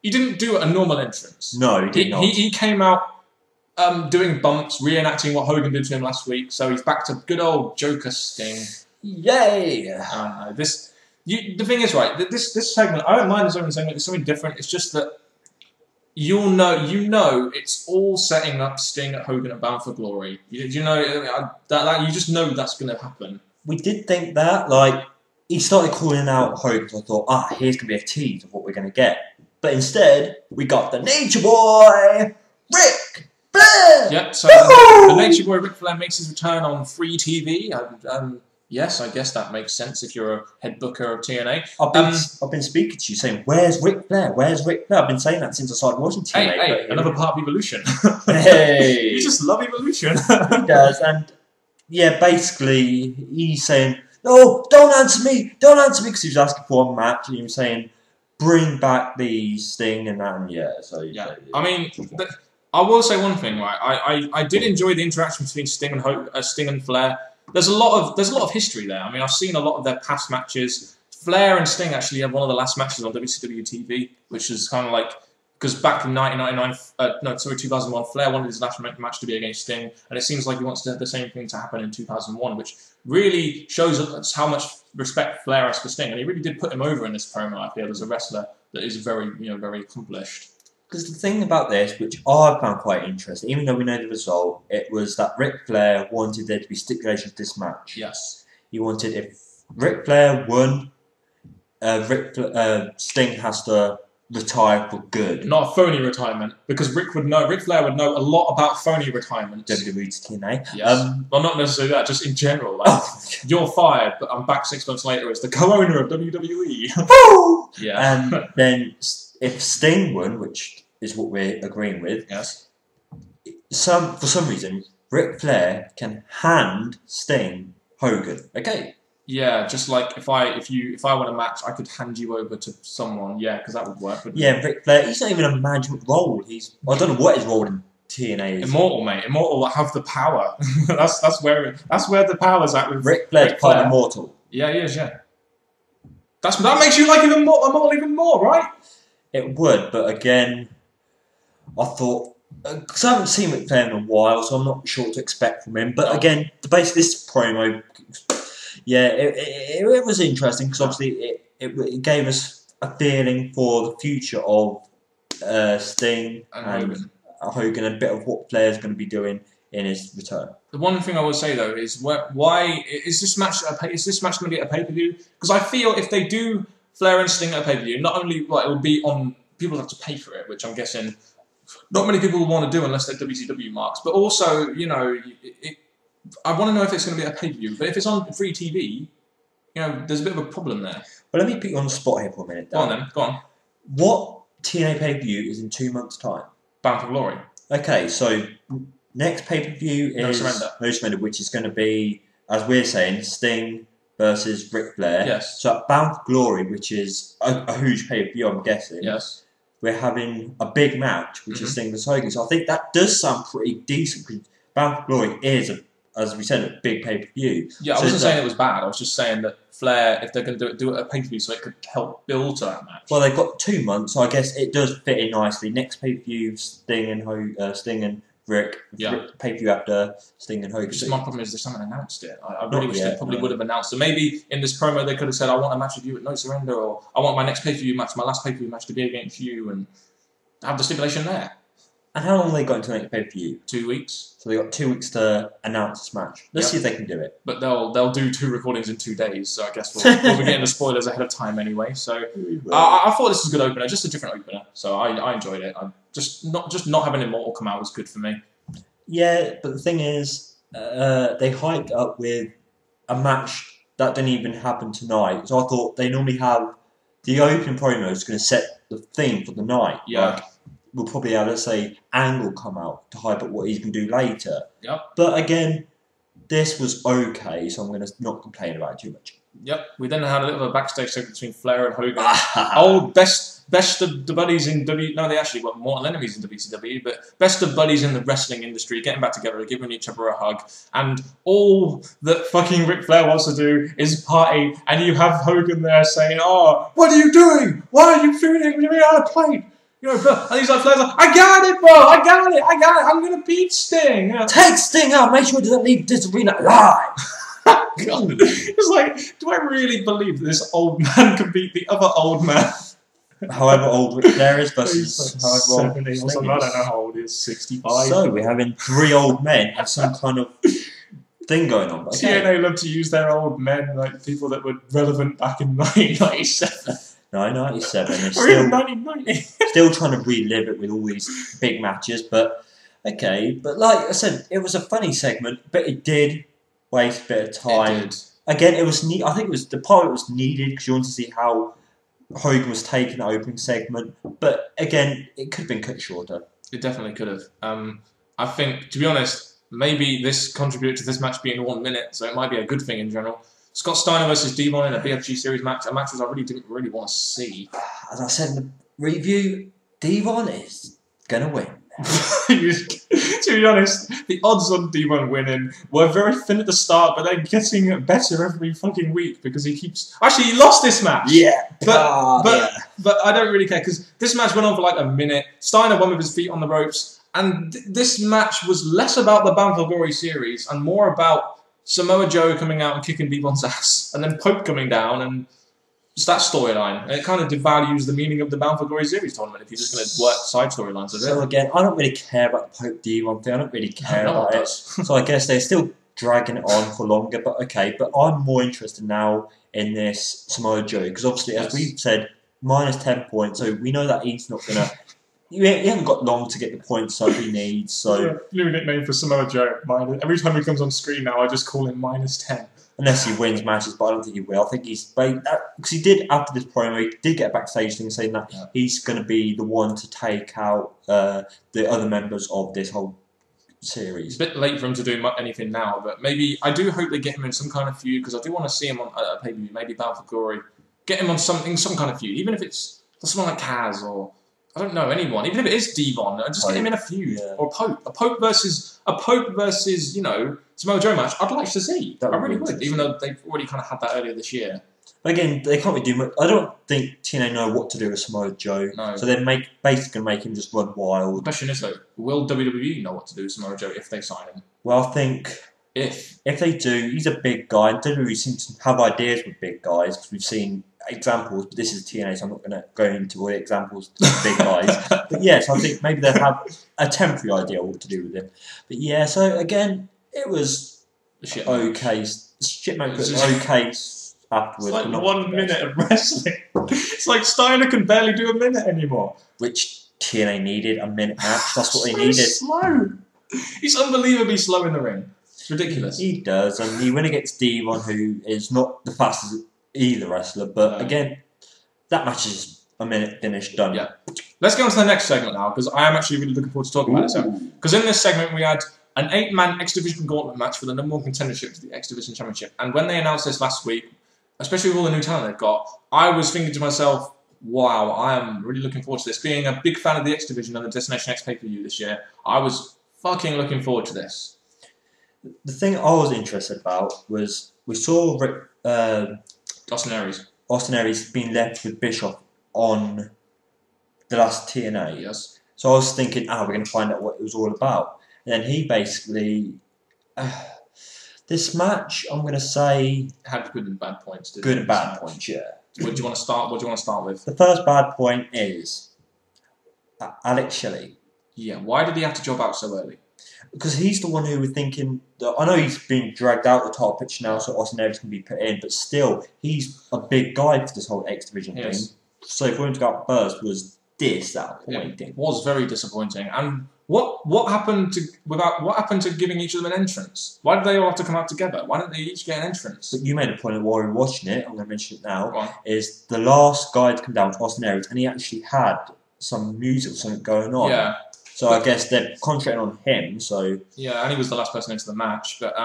He didn't do a normal entrance. No, he did not. He came out doing bumps, reenacting what Hogan did to him last week. So he's back to good old Joker Sting. Yay! The thing is, right, this segment, I don't mind this opening segment, it's something different. It's just that you know it's all setting up Sting at Hogan at Bound for Glory. You know, that you just know that's going to happen. We did think that, like, he started calling out Hogan, so I thought, here's going to be a tease of what we're going to get. But instead, we got the Nature Boy, Ric Flair! Yep, so the Nature Boy Ric Flair makes his return on free TV. Yes, I guess that makes sense if you're a head booker of TNA. I've been speaking to you saying, where's Ric Flair? Where's Ric Flair? I've been saying that since I started watching TNA. Hey, another part of Evolution. Hey! You just love Evolution. He does, and yeah, basically, he's saying, no, don't answer me, because he was asking for a match, and he was saying, bring back the Sting and that, and yeah. I mean, I will say one thing, right? I did enjoy the interaction between Sting and Flair. There's a lot of history there. I mean, I've seen a lot of their past matches. Flair and Sting actually had one of the last matches on WCW TV, which is kind of like, because back in 2001, Flair wanted his last match to be against Sting, and it seems like he wants the same thing to happen in 2001, which really shows us how much respect Flair has for Sting, and he really did put him over in this promo. I feel as a wrestler that is very accomplished. Because the thing about this, which I found quite interesting, even though we know the result, it was that Ric Flair wanted there to be stipulations to this match. Yes. He wanted, if Ric Flair won, Sting has to retire for good. Not a phony retirement, because Ric Flair would know a lot about phony retirement. WWE to TNA. Yes. Well, not necessarily that, just in general. Like, you're fired, but I'm back 6 months later as the co-owner of WWE. Woo! Yeah. And then if Sting won, which is what we're agreeing with, yes, for some reason, Ric Flair can hand Sting Hogan. Okay. Yeah, just like if I won a match, I could hand you over to someone. Yeah, because that would work. Ric Flair. He's not even a management role. I don't know what his role in TNA is. Immortal, mate. Immortal have the power. that's where the power's at with Ric Flair's part Immortal. Yeah, he is. Yeah. That makes you like him Immortal even more, right? It would, but again, I thought, because I haven't seen Ric Flair in a while, so I'm not sure what to expect from him. But again, this promo, yeah, it was interesting because obviously it gave us a feeling for the future of Sting and Hogan, and a bit of what Flair's going to be doing in his return. The one thing I will say though is why is this match going to be at a pay-per-view? Because I feel if they do Flair and Sting at a pay-per-view, not only it will be on, people have to pay for it, which I'm guessing not many people will want to do unless they're WCW marks, but also, I want to know if it's going to be a pay-per-view. But if it's on free TV, there's a bit of a problem there. Well, let me put you on the spot here for a minute. Go on then, go on. What TNA pay-per-view is in 2 months' time? Bound for Glory. Okay, so next pay-per-view is No Surrender, which is going to be, as we're saying, Sting versus Ric Flair. Yes. So at Bound for Glory, which is a huge pay-per-view, I'm guessing. Yes. We're having a big match, which is Sting versus Hogan. So I think that does sound pretty decent, because Bound for Glory is, as we said, a big pay-per-view. Yeah, I wasn't saying it was bad. I was just saying that Flair, if they're going to do it at a pay-per-view, so it could help build to that match. Well, they've got 2 months, so I guess it does fit in nicely. Next pay-per-view, Sting and Rick. Yeah. Pay-per-view after Sting and Hogan. Just my problem is they haven't announced it. I really wish they probably would have announced it. Maybe in this promo they could have said, I want a match with you at No Surrender, or I want my next pay-per-view match, my last pay-per-view match to be against you, and have the stipulation there. And how long have they got until next pay-per-view? 2 weeks. So they've got 2 weeks to announce this match. Let's see if they can do it. But they'll do 2 recordings in 2 days, so I guess we'll be getting the spoilers ahead of time anyway. So I thought this was a good opener, just a different opener. So I enjoyed it. just not having Immortal come out was good for me. Yeah, but the thing is, they hyped up with a match that didn't even happen tonight. So I thought they normally have the opening promo is going to set the theme for the night. Yeah. Like, we'll probably have, let's say, Angle come out to hype up what he's going to do later. Yep. But again, this was okay, so I'm going to not complain about it too much. Yep. We then had a little bit of a backstage segment between Flair and Hogan. Old best of the buddies in W. No, they actually were mortal enemies in WCW, but best of buddies in the wrestling industry, getting back together, giving each other a hug, and all that fucking Ric Flair wants to do is party. And you have Hogan there saying, "Oh, what are you doing? Why are you feeling me out of plate?" You know, and he's like, Flair's like, "I got it, bro. I got it. I'm gonna beat Sting. You know? Take Sting out. Make sure he doesn't leave this arena alive." God. It's like, do I really believe that this old man can beat the other old man? However old Ric Flair is versus however old 70 or Sting something. I is. don't know how old he is. 65. So we're having 3 old men have some kind of thing going on. But okay. TNA love to use their old men, like people that were relevant back in 1997. No, 97. They're Or even 1990. still trying to relive it with all these big matches. But okay, but like I said, it was a funny segment, but it did waste a bit of time. It did. Again, it was I think it was the part was needed because you want to see how Hogan was taking the opening segment. But again, it could have been cut shorter. It definitely could have. I think, to be honest, maybe this contributed to this match being 1 minute, so it might be a good thing in general. Scott Steiner versus Devon in a BFG series match, a match that I really didn't really want to see. As I said in the review, Devon is gonna win. To be honest, the odds on Devon winning were very thin at the start, but they're getting better every fucking week because he keeps. Actually, he lost this match. Yeah, but I don't really care because this match went on for like a minute. Steiner won with his feet on the ropes, and this match was less about the Bound for Glory series and more about Samoa Joe coming out and kicking Devon's ass, and then Pope coming down and. It's that storyline. And it kind of devalues the meaning of the Bound for Glory series tournament if you're just going to work side storylines of it. So again, I don't really care about the Pope Devon thing. I don't really care about it. So I guess they're still dragging it on for longer. But okay, but I'm more interested now in this Samoa Joe because obviously, as we've said, minus 10 points. So we know that he's not going to. He hasn't got long to get the points that he needs. So new nickname for Samoa Joe. Every time he comes on screen now, I just call him minus 10. Unless he wins matches, but I don't think he will. I think he's because he did after this promo. He did get a backstage thing saying that he's going to be the one to take out the other members of this whole series. It's a bit late for him to do anything now, but maybe I do hope they get him in some kind of feud because I do want to see him on a pay-per-view, maybe Bound for Glory. Get him on some kind of feud, even if it's someone like Kaz or I don't know anyone, even if it is Devon, just get him in a feud or a Pope versus you know. Samoa Joe match, I'd like to see. I really would, even though they've already kind of had that earlier this year. But again, they can't really do much. I don't think TNA know what to do with Samoa Joe. No. So they're basically make him just run wild. The question is though, will WWE know what to do with Samoa Joe if they sign him? Well, I think if they do, he's a big guy. And WWE seems to have ideas with big guys because we've seen examples. But this is TNA, so I'm not going to go into all the examples of big guys. But yes, I think maybe they'll have a temporary idea what to do with him. But yeah, so again. It was okay. Shit match was okay afterwards. It's like 1 minute of wrestling. It's like Steiner can barely do a minute anymore. Which TNA needed, a minute match. That's what they needed. Slow. He's unbelievably slow in the ring. It's ridiculous. He does, and he went against Devon, who is not the fastest either wrestler. But again, that match is a minute finished, done. Yeah. Let's go on to the next segment now because I am actually really looking forward to talking about this. Because in this segment we had an 8-man X Division gauntlet match for the #1 contendership to the X Division Championship. And when they announced this last week, especially with all the new talent they've got, I was thinking to myself, wow, I am really looking forward to this. Being a big fan of the X Division and the Destination X pay-per-view this year, I was fucking looking forward to this. The thing I was interested about was we saw Austin Aries being left with Bischoff on the last TNA. Yes. So I was thinking, we're going to find out what it was all about. And then he basically, this match, I'm going to say, had good and bad points. Good and bad points, yeah. What do you want to start? What do you want to start with? The first bad point is Alex Shelley. Yeah. Why did he have to job out so early? Because he's the one who was thinking. I know he's been dragged out the top pitch now, so Austin Aries can be put in, but still, he's a big guy for this whole X Division thing. So for him to go out first was disappointing. It was very disappointing. And what happened to giving each of them an entrance? Why did they all have to come out together? Why didn't they each get an entrance? But you made a point while we were watching it, I'm going to mention it now, Go on. is the last guy to come down was Austin Aries, and he actually had some music or something going on. Yeah. So I guess they're concentrating on him, so... Yeah, and he was the last person into the match. But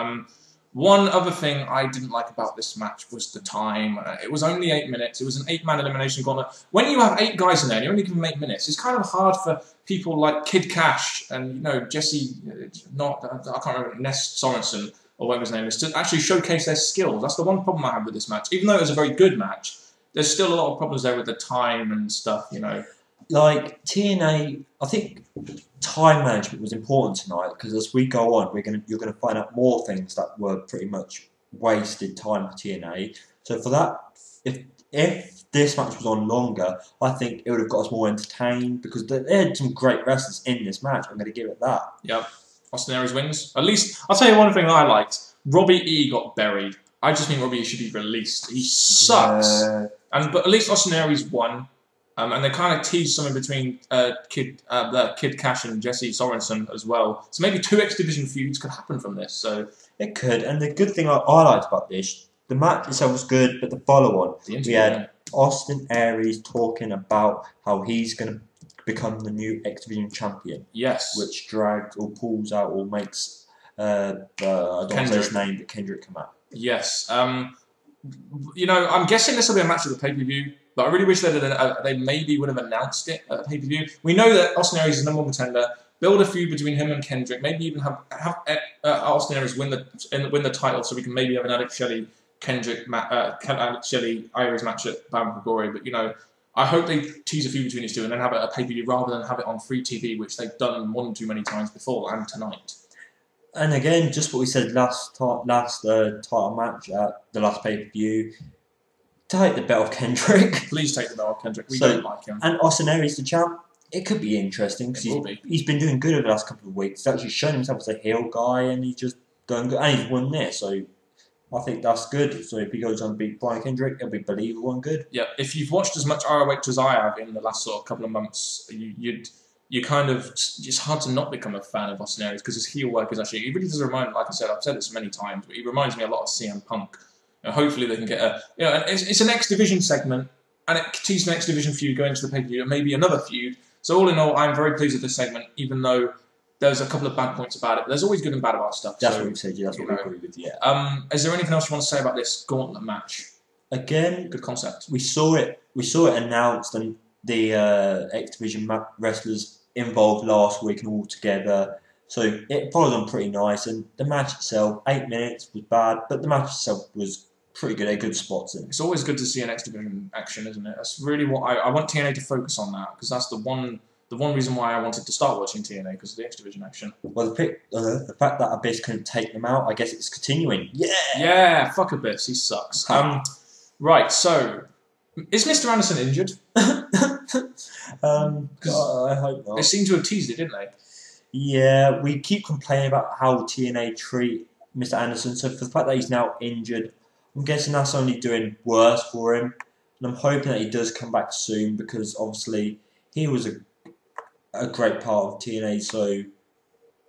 one other thing I didn't like about this match was the time. It was only 8 minutes. It was an 8-man elimination gauntlet. When you have 8 guys in there and you only give them 8 minutes, it's kind of hard for people like Kid Cash and Jesse, I can't remember, Ness Sorensen or whatever his name is, to actually showcase their skills. That's the one problem I have with this match. Even though it was a very good match, there's still a lot of problems there with the time and stuff. Like TNA, I think time management was important tonight because as we go on, you're gonna find out more things that were pretty much wasted time for TNA. So for that, if this match was on longer, I think it would have got us more entertained because they had some great wrestlers in this match. I'm going to give it that. Yep. Austin Aries wins. At least I'll tell you one thing that I liked. Robbie E got buried. I just think Robbie E should be released. He sucks. But at least Austin Aries won. And they kind of teased something between Kid Cash and Jesse Sorensen as well. So maybe 2 X Division feuds could happen from this. So it could. And the good thing I liked about this, the match itself was good, but the follow-on, we had Austin Aries talking about how he's going to become the new X Division champion. Yes. Which drags or pulls out or makes I don't know his name, but Kendrick come out. Yes. I'm guessing this will be a match at the pay-per-view. But I really wish they maybe would have announced it at the pay-per-view. We know that Austin Aries is the #1 contender. Build a feud between him and Kendrick. Maybe even have Austin Aries win the title, so we can maybe have an Alex Shelley Alex Shelley Aries match at Bound for Glory. But I hope they tease a feud between these two and then have it at a pay-per-view rather than have it on free TV, which they've done one too many times before and tonight. And again, just what we said last title match at the last pay-per-view. Take the belt of Kendrick. Please take the belt of Kendrick. We don't like him. And Austin Aries, the champ, it could be interesting because he's been doing good over the last couple of weeks. He's actually shown himself as a heel guy and he's just going good. And he's won this, so I think that's good. So if he goes on to beat Brian Kendrick, it'll be believable and good. Yeah, if you've watched as much ROH as I have in the last sort of couple of months, you kind of, it's hard to not become a fan of Austin Aries because his heel work is actually, he really does remind, like I said, I've said this many times, but he reminds me a lot of CM Punk. Hopefully they can get and it's an X Division segment, and it teases an X Division feud going to the pay-per-view, and maybe another feud. So all in all, I'm very pleased with this segment, even though there's a couple of bad points about it. But there's always good and bad about stuff. That's what we said. Yeah, that's what we agree with. Yeah. Is there anything else you want to say about this gauntlet match? Again, good concept. We saw it announced, and the X Division wrestlers involved last week and all together. So it followed on pretty nice, and the match itself, 8 minutes, was bad, but the match itself was pretty good. Good spots in. It's always good to see an X Division action, isn't it? That's really what I want TNA to focus on that, because that's the one reason why I wanted to start watching TNA, because of the X Division action. Well, the fact that Abyss couldn't take them out, I guess it's continuing. Yeah, fuck Abyss, he sucks. Right, so is Mr. Anderson injured? I hope not. They seem to have teased it, didn't they? Yeah, we keep complaining about how TNA treat Mr. Anderson, so for the fact that he's now injured, I'm guessing that's only doing worse for him. And I'm hoping that he does come back soon because obviously he was a great part of TNA, so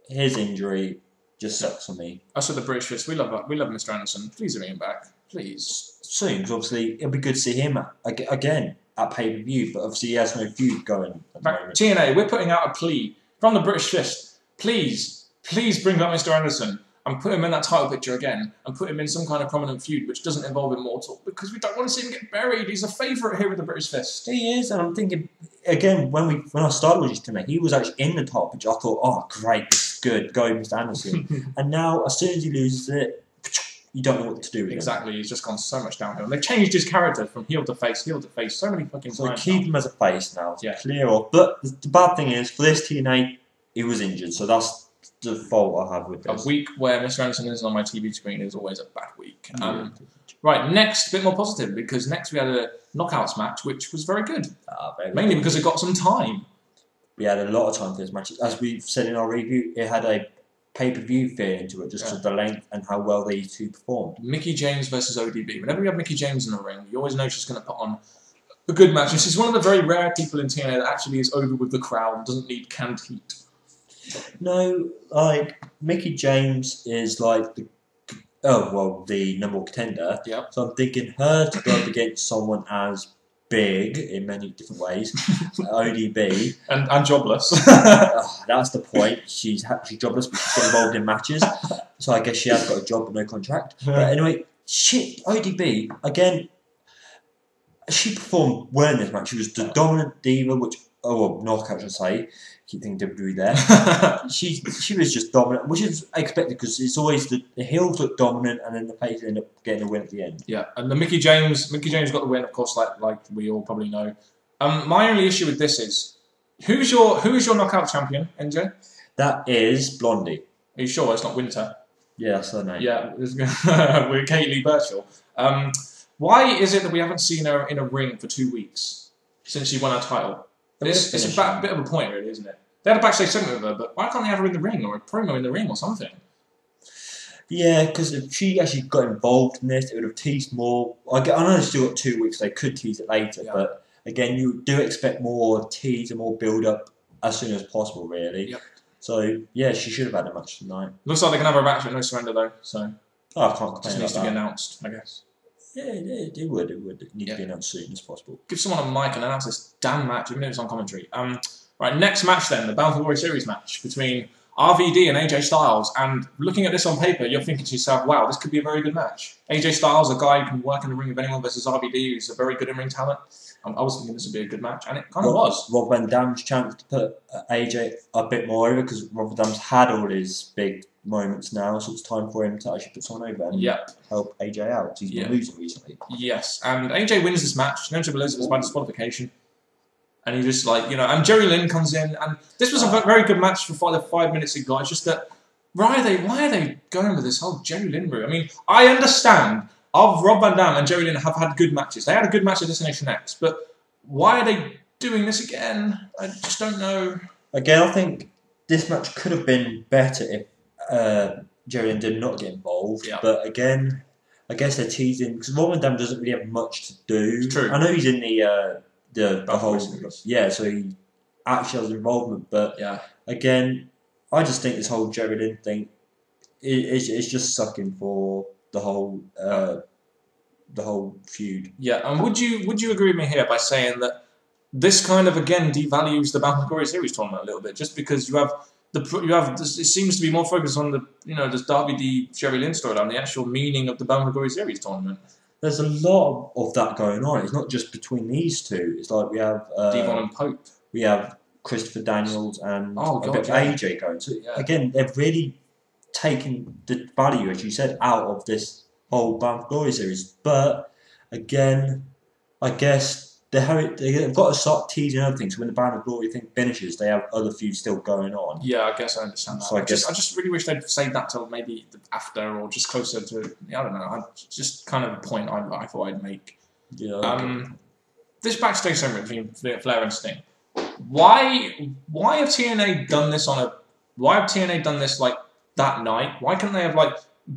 his injury just sucks for me. Us with the British Fist, we love Mr. Anderson. Please bring him back. Please. Soon, because obviously it'll be good to see him again at pay-per-view, but obviously he has no feud going at the moment. TNA, we're putting out a plea from the British Fist. Please bring back Mr. Anderson and put him in that title picture again and put him in some kind of prominent feud which doesn't involve Immortal, because we don't want to see him get buried. He's a favourite here with the British Fist. He is, and I'm thinking, again, when I started watching TNA, he was actually in the title picture. I thought, oh, great, this is good, go Mr. Anderson. And now, as soon as he loses it, you don't know what to do with him. Exactly, he's just gone so much downhill. And they've changed his character from heel to face, so many fucking times. So keep him as a face now, clear off. But the bad thing is, for this TNA, he was injured, so that's the fault I have with this. A week where Mr. Anderson isn't on my TV screen is always a bad week. Right, next, a bit more positive, because next we had a knockouts match, which was very good. Mainly because it got some time. We had a lot of time for this match. As we've said in our review, it had a pay-per-view feel into it, just because of the length and how well these two performed. Mickie James versus ODB. Whenever you have Mickie James in the ring, you always know she's going to put on a good match. This is one of the very rare people in TNA that actually is over with the crowd and doesn't need canned heat. No, like Mickey James is like the number one contender. Yeah. So I'm thinking her to go up against someone as big in many different ways, ODB, and jobless. That's the point. She's actually jobless, but she's got involved in matches. So I guess she has got a job but no contract. But anyway, ODB again. She performed well in this match. She was the dominant diva, knockout, should I say. Keep thinking WWE there. she was just dominant, which is expected because it's always the heels look dominant and then the face end up getting a win at the end. Yeah, and the Mickey James got the win, of course, like we all probably know. My only issue with this is who is your knockout champion, NJ? That is Blondie. Are you sure it's not Winter? Yeah, that's her name. Yeah, we're Kate Lee Burchill. Why is it that we haven't seen her in a ring for 2 weeks since she won her title? It's a bit of a point, really, isn't it? They had a backstage segment with her, but why can't they have her in the ring or a promo in the ring or something? Yeah, because if she actually got involved in this, it would have teased more. I know they've still got 2 weeks, they could tease it later, but again, you do expect more tease and more build-up as soon as possible, really. Yep. So, yeah, she should have had a match tonight. Looks like they can have her match with No Surrender, though, so... I can't complain. Just needs to be announced, I guess. Yeah, it would. It would need to be announced as soon as possible. Give someone a mic and announce this damn match, even if it's on commentary. Right, next match then, the Bound for Glory Series match between RVD and AJ Styles. And looking at this on paper, you're thinking to yourself, wow, this could be a very good match. AJ Styles, a guy who can work in the ring with anyone, versus RVD, who's a very good in-ring talent. I was thinking this would be a good match, and it kind of was. Rob Van Dam's chance to put AJ a bit more over, because Rob Van Dam's had all his big moments now, so it's time for him to actually put someone over and help AJ out. He's been losing recently. Yes, and AJ wins this match. No trouble is, it was by disqualification. And he just and Jerry Lynn comes in, and this was a very good match for the 5 minutes it got. It's just that, why are they going with this whole Jerry Lynn route? I mean, I understand Rob Van Dam and Jerry Lynn have had good matches. They had a good match at Destination X, but why are they doing this again? I just don't know. Again, I think this match could have been better if Jerry Lynn did not get involved. Yeah. But again, I guess they're teasing, because Rob Van Dam doesn't really have much to do. It's true. I know he's in the whole series. Yeah, so he actually has involvement, but again, I just think this whole Jerry Lynn thing is just sucking for the whole feud. Yeah, and would you agree with me here by saying that this kind of again devalues the Bound for Glory Series tournament a little bit, just because you have this, it seems to be more focused on this Darby D Jerry Lynn storyline, the actual meaning of the Bound for Glory Series tournament. There's a lot of that going on. It's not just between these two. It's like we have Devon and Pope. We have Christopher Daniels and a bit of AJ going. So again, they've really taken the value, as you said, out of this whole Bound for Glory series. But again, I guess they've got to start teasing other things. So when the Bound for Glory thing finishes, they have other feuds still going on. Yeah, I guess I understand that. So I just really wish they'd saved that till maybe after or just closer to. I don't know. Just kind of a point I thought I'd make. Yeah. Okay. This backstage segment between Flair and Sting. Why have TNA done this Why have TNA done this like that night? Why couldn't they have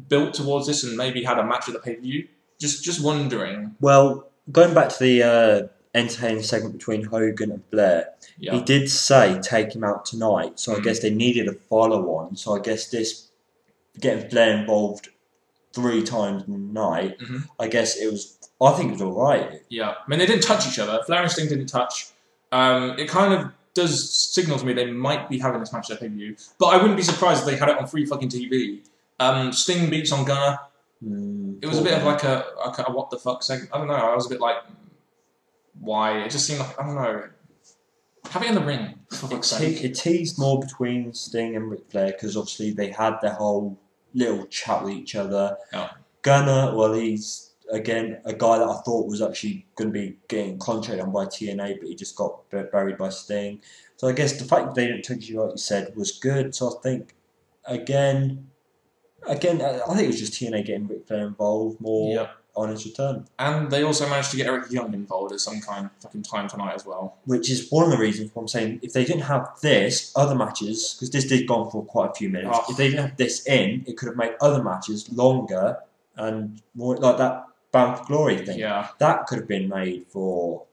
built towards this and maybe had a match at the pay-per-view? Just wondering. Well, going back to the entertaining segment between Hogan and Flair, he did say take him out tonight, so I guess they needed a follow-on. So I guess this getting Flair involved 3 times in the night, I guess I think it was alright. Yeah, I mean they didn't touch each other. Flair and Sting didn't touch. It kind of does signal to me they might be having this match at pay-per-view, but I wouldn't be surprised if they had it on free fucking TV. Sting beats on Gunner. It was a bit of like a what the fuck segment. I don't know. I was a bit like, why? It just seemed like, I don't know. Have it in the ring. It teased more between Sting and Ric Flair because obviously they had their whole little chat with each other. Yeah. Gunner, well, he's again a guy that I thought was actually going to be getting contracted on by TNA, but he just got buried by Sting. So I guess the fact that they didn't touch you, like you said, was good. So I think again, I think it was just TNA getting Ric Flair involved more on his return. And they also managed to get Eric Young involved at some kind of fucking time tonight as well. Which is one of the reasons why I'm saying if they didn't have other matches, because this did go on for quite a few minutes, if they didn't have this in, it could have made other matches longer and more like that Bound for Glory thing. Yeah. That could have been made for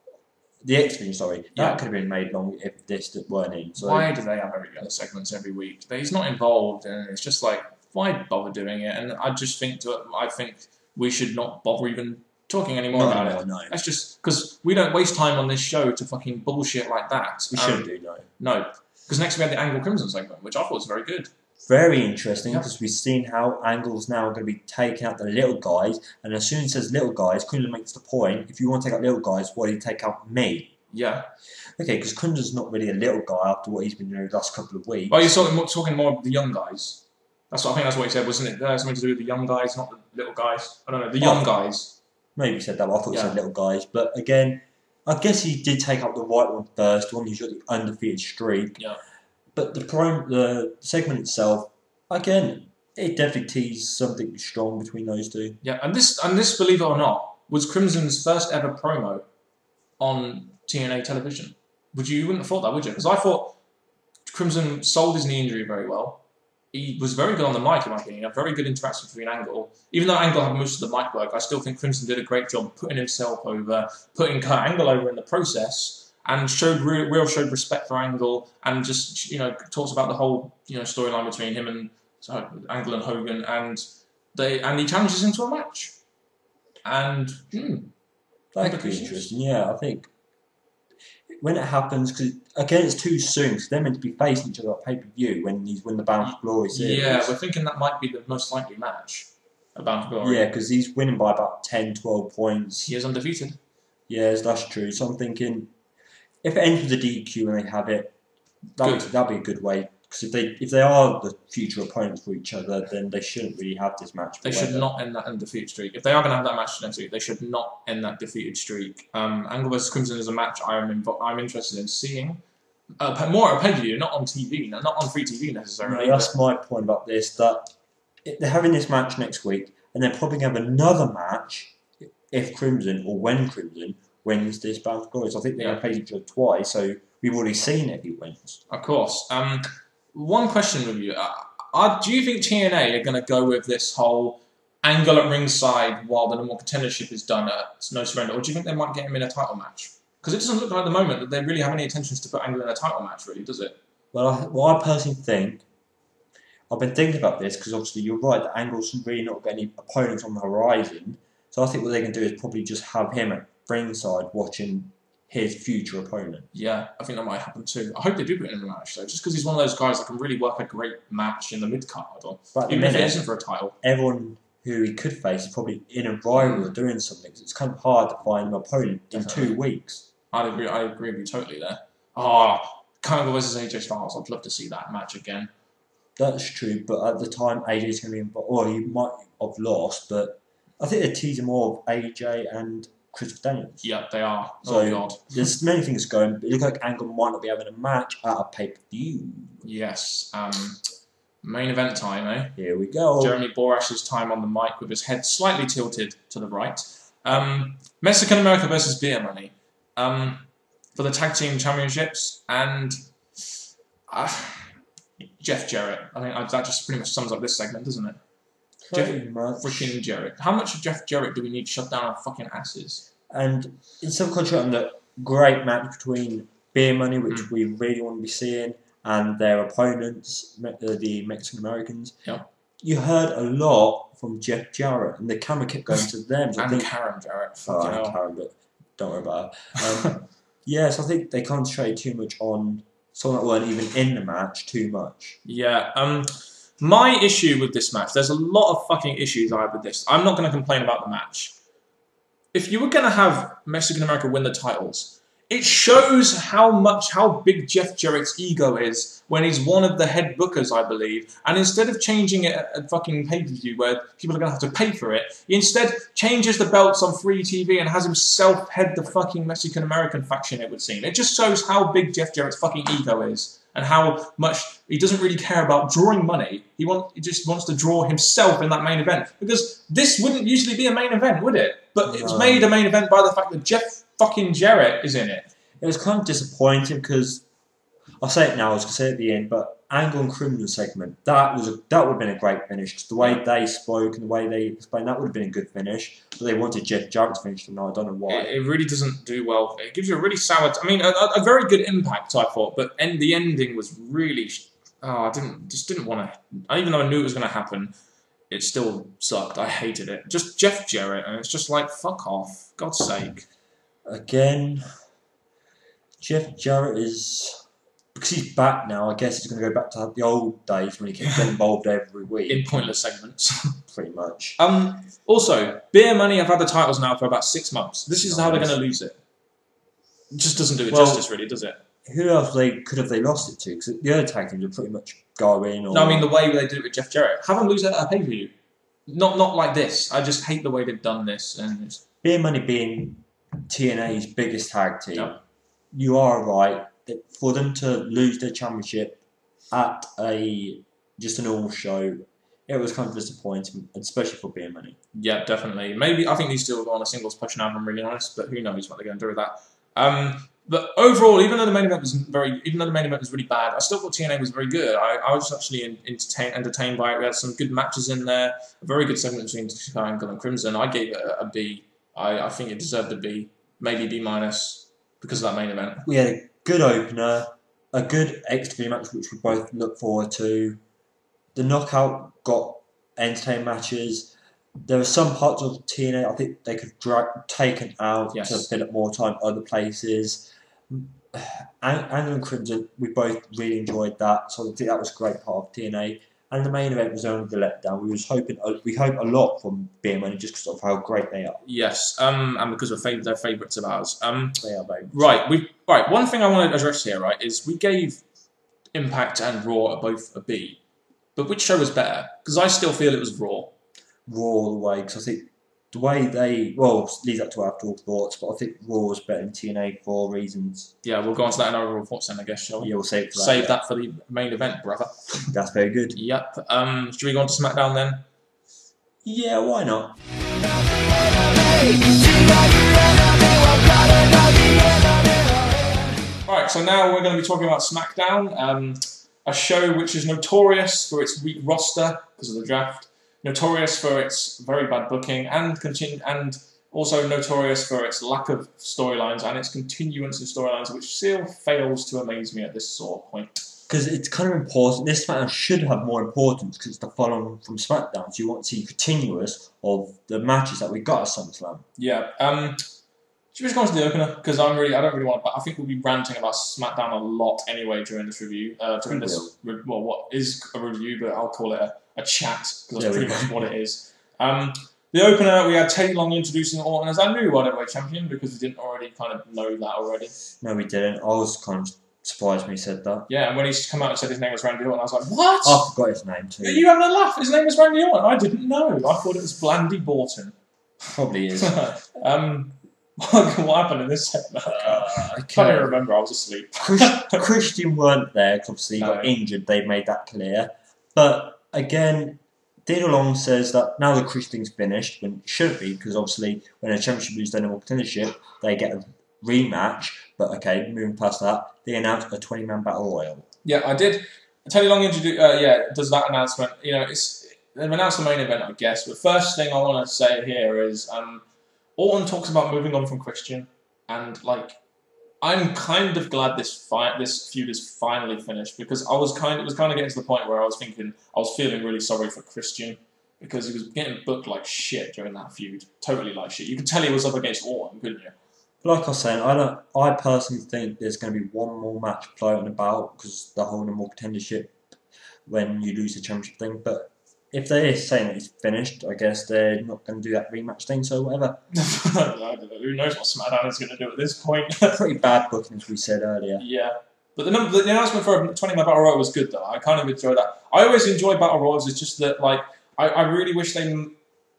The X Division, sorry. Yeah. That could have been made long if this weren't in. So. Why do they have every other segments every week? He's not involved, and it's just like, why bother doing it? And I just think we should not bother even talking anymore about it. No. That's just because we don't waste time on this show to fucking bullshit like that. We shouldn't do, no. No, because next we had the Angle Crimson segment, which I thought was very good. Very interesting, because we've seen how Angle's now going to be taking out the little guys, and as soon as he says little guys, Crimson makes the point, if you want to take out little guys, why do you take out me? Yeah. Okay, because Crimson's not really a little guy after what he's been doing the last couple of weeks. Well, you're talking more of the young guys. I think that's what he said, wasn't it? Something to do with the young guys, not the little guys. I don't know, the young guys. Maybe he said that, but I thought he said little guys. But again, I guess he did take out the right one first, the one who's got the undefeated streak. Yeah. But the segment itself, again, it definitely teased something strong between those two. Yeah, and this, believe it or not, was Crimson's first ever promo on TNA television. You wouldn't have thought that, would you? Because I thought Crimson sold his knee injury very well. He was very good on the mic, in my opinion. A very good interaction between Angle. Even though Angle had most of the mic work, I still think Crimson did a great job putting himself over, putting Kurt Angle over in the process, and showed respect for Angle, and just talks about the whole storyline between him and Angle and Hogan, and he challenges him to a match. And that could be interesting. Yeah, I think when it happens, because again it's too soon, because they're meant to be facing each other at pay-per-view when he's win the Bound for Glory series. Yeah, we're thinking that might be the most likely match at Bound for Glory. Yeah, because he's winning by about 10, 12 points. He is undefeated. Yes, that's true. So I'm thinking, if it ends with a DQ and they have it, that'd be a good way. Because if they are the future opponents for each other, then they shouldn't really have this match. They should not end that undefeated streak. If they are going to have that match next week, they should not end that defeated streak. Angle vs Crimson is a match I'm interested in seeing. More at a pay-per-view, not on TV, not on free TV necessarily. No, that's my point about this, that they're having this match next week, and they're probably going to have another match if Crimson, or when Crimson, wins this Bound for Glory. So I think they're going to face each other twice, so we've already seen it if he wins. Of course. One question with you. Do you think TNA are going to go with this whole Angle at ringside while the normal contendership is done at No Surrender, or do you think they might get him in a title match? Because it doesn't look like at the moment that they really have any intentions to put Angle in a title match, really, does it? Well, I personally think, I've been thinking about this, because obviously you're right, that Angle's really not got any opponents on the horizon, so I think what they can do is probably just have him at ringside watching his future opponent. Yeah, I think that might happen too. I hope they do put him in a match, though, just because he's one of those guys that can really work a great match in the mid-card, or even if it isn't for a title. Everyone who he could face is probably in a rival or doing something, because it's kind of hard to find an opponent in 2 weeks. I agree with you totally there. Angle versus AJ Styles, I'd love to see that match again. That's true, but at the time AJ's going to be involved, or he might have lost, but I think they're teasing more of AJ and Christopher Daniels. Yeah, they are. So God. There's many things going, but it looks like Angle might not be having a match at a pay-per-view. Yes. Main event time, eh? Here we go. Jeremy Borash's time on the mic with his head slightly tilted to the right. Mexican America versus Beer Money for the tag team championships, and Jeff Jarrett. I think that just pretty much sums up this segment, doesn't it? Freaking Jarrett. How much of Jeff Jarrett do we need shoved down our fucking asses? And in some contrast, the great match between Beer Money, which we really want to be seeing, and their opponents, the Mexican Americans. Yep. You heard a lot from Jeff Jarrett, and the camera kept going to them. So and Karen Jarrett. Karen, but don't worry about her. Yes, I think they concentrated too much on someone that weren't even in the match too much. Yeah. My issue with this match, there's a lot of fucking issues I have with this. I'm not going to complain about the match. If you were going to have Mexican America win the titles, it shows how big Jeff Jarrett's ego is when he's one of the head bookers, I believe. And instead of changing it at fucking pay-per-view where people are going to have to pay for it, he instead changes the belts on free TV and has himself head the fucking Mexican American faction, it would seem. It just shows how big Jeff Jarrett's fucking ego is and how much he doesn't really care about drawing money. He just wants to draw himself in that main event. Because this wouldn't usually be a main event, would it? But it's made a main event by the fact that Jeff fucking Jarrett is in it. It was kind of disappointing because, I'll say it now, I was going to say it at the end, but Angle and Crimson segment, that would have been a great finish because the way they spoke and the way they explained, that would have been a good finish. But they wanted Jeff Jarrett to finish them. I don't know why. It really doesn't do well. It gives you a really sour. I mean, a very good impact, I thought, but the ending was really. I didn't want to. Even though I knew it was going to happen, it still sucked. I hated it. Just Jeff Jarrett, and it's just like fuck off. God's sake. Again, Jeff Jarrett is. Because he's back now, I guess he's going to go back to the old days when he kept getting involved every week. In pointless segments. Pretty much. Also, Beer Money have had the titles now for about 6 months. This is how they're going to lose it. It just doesn't do it justice, really, does it? Who else could have they lost it to? Because the other tag teams are pretty much going. No, I mean the way they did it with Jeff Jarrett. Have them lose it at a pay-per-view. Not like this. I just hate the way they've done this. And Beer Money being TNA's biggest tag team, you are right. For them to lose their championship at just an all show, it was kind of disappointing, especially for Beer Money. Yeah, definitely. Maybe I think these two will go on a singles push now, if I'm really honest, but who knows what they're going to do with that. But overall, even though the main event was really bad, I still thought TNA was very good. I was actually entertained by it. We had some good matches in there, a very good segment between Angle and Crimson. I gave it a B. I think it deserved a B, maybe B- because of that main event. We had a good opener, a good XTV match which we both look forward to. The Knockout got entertaining matches. There are some parts of TNA I think they could have taken out to fill up more time other places. Angle and Crimson, we both really enjoyed that, so I think that was a great part of TNA. And the main event was only the letdown. We hope a lot from Beer Money just because of how great they are. Yes, and because they're favourites of ours. They are favourites. Right. One thing I want to address here, right, is we gave Impact and Raw both a B, but which show was better? Because I still feel it was Raw. Raw all the way, because I think the way they leads up to our actual thoughts, but I think Raw was better than TNA for reasons. Yeah, we'll go on to that in our Raw thoughts then, I guess, shall we? Yeah, we'll save that for the main event, brother. That's very good. Yep. Should we go on to SmackDown then? Yeah, why not? Alright, so now we're going to be talking about SmackDown, a show which is notorious for its weak roster because of the draft, notorious for its very bad booking, and also notorious for its lack of storylines and its continuance of storylines, which still fails to amaze me at this sort of point. Because it's kind of important. This SmackDown should have more importance because it's the follow-on from SmackDown. So you want to see continuous of the matches that we got at SummerSlam. Yeah. Should we just go on to the opener? Because I don't really want to. But I think we'll be ranting about SmackDown a lot anyway during this review. What is a review, but I'll call it a chat because that's pretty much what it is. The opener, we had Teddy Long introducing Orton as our new World Heavyweight Champion because we didn't already kind of know that already. No, we didn't. I was kind of surprised when he said that. Yeah, and when he's come out and said his name was Randy Orton, I was like, what? I forgot his name too. Are you having a laugh? His name was Randy Orton. I didn't know. I thought it was Blandy Borton. Probably is. What happened in this segment? I can't even remember. I was asleep. Christian weren't there because obviously he got injured. They made that clear. But again, Dino Long says that now the Christian's finished, when it should be, because obviously when a championship loses their normal contendership, they get a rematch. But okay, moving past that, they announced a 20-man battle royal. Yeah, I did. Teddy Long does that announcement. You know, they've announced the main event, I guess. But first thing I want to say here is Orton talks about moving on from Christian, and I'm kind of glad this feud is finally finished because it was kind of getting to the point where I was feeling really sorry for Christian because he was getting booked like shit during that feud, totally like shit. You could tell he was up against Orton, couldn't you? Like I was saying, I personally think there's going to be one more match floating about because the whole normal contendership when you lose the championship thing, but if they're saying that it's finished, I guess they're not going to do that rematch thing, so whatever. I don't know. Who knows what SmackDown is going to do at this point? Pretty bad booking, as we said earlier. Yeah. But the announcement for a 20-man Battle Royal was good, though. I kind of enjoyed that. I always enjoy Battle Royals. It's just that, I really wish they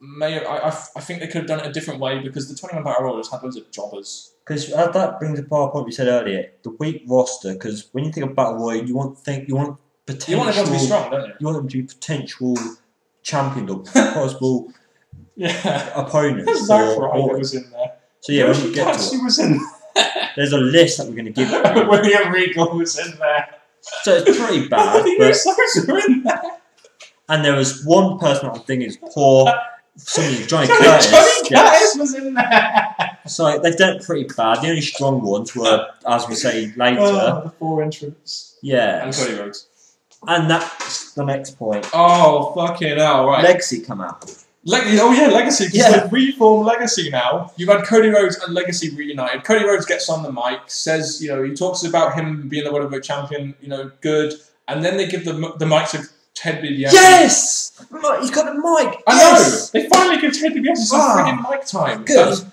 may have... I think they could have done it a different way because the 20-man Battle Royal just had loads of jobbers. Because that brings up our point we said earlier, the weak roster, because when you think of Battle Royal, you want potential... You want everyone to be strong, don't you? You want them to be potential... champion or possible opponents. Zack Ryder was in there. So yeah, when we get to was in there's a list that we're going to give you. William Regal was in there. So it's pretty bad. The Usos are in there. And there was one person I think is poor. Somebody, Johnny Curtis. Johnny Curtis was in there. So they've done it pretty bad. The only strong ones were, as we say later, the 4 entrants. Yeah. And Cody Rhodes. And that's the next point. Oh, fucking hell, right. Legacy come out. Legacy. Because Yeah. they've reformed Legacy now. You've had Cody Rhodes and Legacy reunited. Cody Rhodes gets on the mic, says, he talks about him being the World Champion, good. And then they give the mic to Ted DiBiase. Yes! He's got the mic. I yes! know. They finally give Ted DiBiase some friggin' mic time. Good.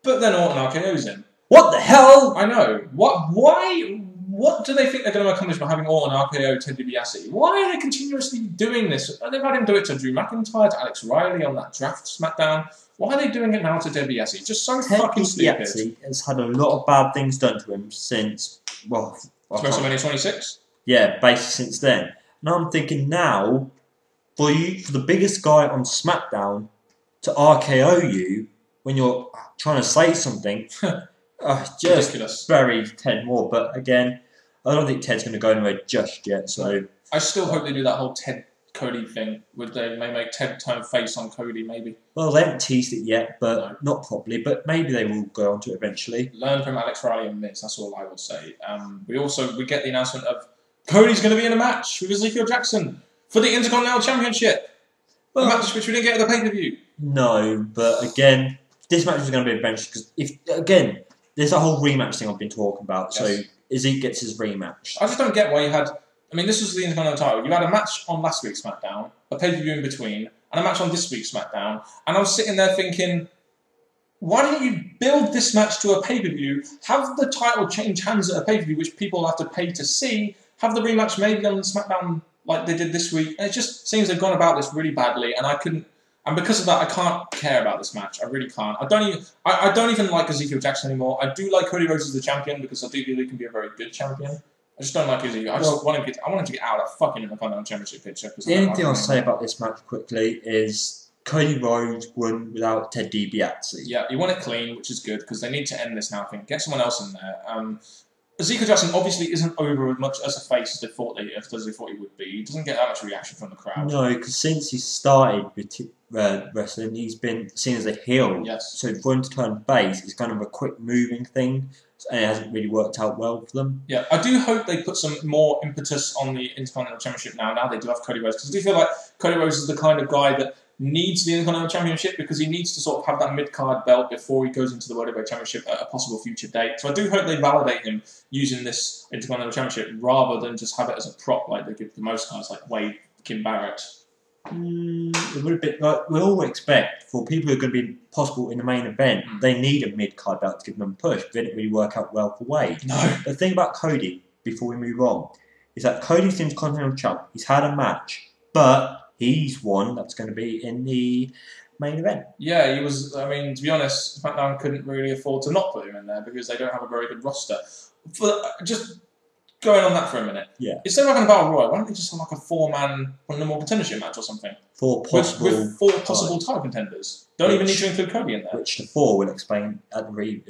But then Orton RKO's in. What the hell? I know. What do they think they're going to accomplish by having Orton RKO Ted DiBiase? Why are they continuously doing this? They've had him do it to Drew McIntyre, to Alex Riley on that draft SmackDown. Why are they doing it now to DiBiase? It's just so fucking stupid. Ted DiBiase has had a lot of bad things done to him since, WrestleMania 26? Yeah, basically since then. And I'm thinking now, for the biggest guy on SmackDown to RKO you when you're trying to say something, just ridiculous. Very Ted Moore. But again, I don't think Ted's going to go anywhere just yet. So I still hope they do that whole Ted Cody thing. They may make Ted turn face on Cody, maybe. Well, they haven't teased it yet, but not properly. But maybe they will go on to it eventually. Learn from Alex Riley and Miz. That's all I would say. We get the announcement of Cody's going to be in a match with Ezekiel Jackson for the Intercontinental Championship. A match which we didn't get at the pay-per-view. No, but again, this match is going to be eventually because there's a whole rematch thing I've been talking about. Yes. So Zeke gets his rematch. I just don't get why you had. I mean, this was the Intercontinental title. You had a match on last week's SmackDown, a pay-per-view in between, and a match on this week's SmackDown. And I was sitting there thinking, why don't you build this match to a pay-per-view? Have the title change hands at a pay-per-view, which people have to pay to see. Have the rematch maybe on SmackDown like they did this week. And it just seems they've gone about this really badly, and I couldn't. And because of that, I can't care about this match. I really can't. I don't even like Ezekiel Jackson anymore. I do like Cody Rhodes as the champion because I do believe he can be a very good champion. I just don't like Ezekiel. I want him to get out of that fucking Intercontinental Championship picture. The only thing I'll say about this match quickly is Cody Rhodes won without Ted DiBiase. Yeah, he won it clean, which is good because they need to end this now. I think get someone else in there. Ezekiel Jackson obviously isn't over as much as a face as they thought he would be. He doesn't get that much reaction from the crowd. No, because since he started with wrestling, he's been seen as a heel. Yes. So for him to turn face, it's kind of a quick moving thing, and it hasn't really worked out well for them. Yeah, I do hope they put some more impetus on the Intercontinental Championship now. Now they do have Cody Rhodes, because I do feel like Cody Rhodes is the kind of guy that needs the Intercontinental Championship because he needs to sort of have that mid-card belt before he goes into the World Heavyweight Championship at a possible future date. So I do hope they validate him using this Intercontinental Championship rather than just have it as a prop like they give to most guys like Wade, Kim Barrett. It would have been like we all expect for people who are going to be possible in the main event. They need a mid-card belt to give them a push. But it didn't really work out well for Wade. No. The thing about Cody, before we move on, is that Cody's the Intercontinental champ. He's had a match, but he's one that's going to be in the main event. Yeah, he was. I mean, to be honest, SmackDown couldn't really afford to not put him in there because they don't have a very good roster. Just going on that for a minute. Yeah. Instead of having a battle royal, why don't they just have like a 4-man number one contendership match or something? With 4 possible title contenders. Don't even need to include Cody in there. Which the 4 will explain at the main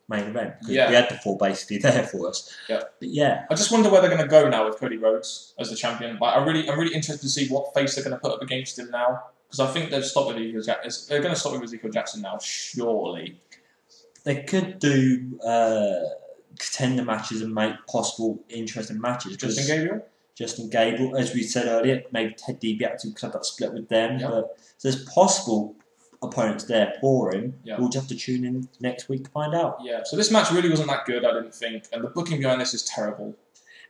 event. Yeah. We had the 4 basically there for us. Yeah. But yeah. I just wonder where they're going to go now with Cody Rhodes as the champion. Like, I'm really interested to see what face they're going to put up against him now. Because I think they've stopped with Ezekiel Jackson. They're going to stop with Ezekiel Jackson now, surely. They could do contender matches and make possible interesting matches. Justin Gabriel, as we said earlier, maybe Ted DiBiase could have that split with them. Yep. But so there's possible opponents there for him. Yep. We'll just have to tune in next week to find out. Yeah, so this match really wasn't that good, I didn't think. And the booking behind this is terrible.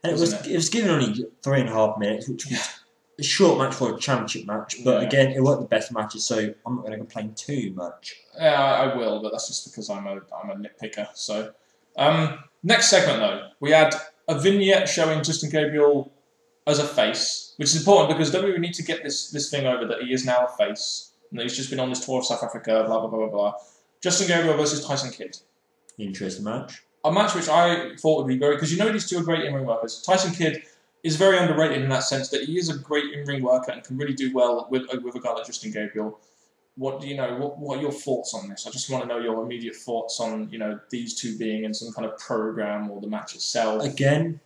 And it was given only 3.5 minutes, which was a short match for a championship match. But again, it wasn't the best matches, so I'm not going to complain too much. Yeah, I will, but that's just because I'm a nitpicker. So, next segment though, we had a vignette showing Justin Gabriel as a face, which is important because WWE need to get this thing over that he is now a face. And he's just been on this tour of South Africa, blah, blah, blah, blah, blah. Justin Gabriel versus Tyson Kidd. Interesting match. A match which I thought would be very... Because you know these two are great in-ring workers. Tyson Kidd is very underrated in that sense that he is a great in-ring worker and can really do well with a guy like Justin Gabriel. What do you know? What are your thoughts on this? I just want to know your immediate thoughts on these two being in some kind of program or the match itself. Again,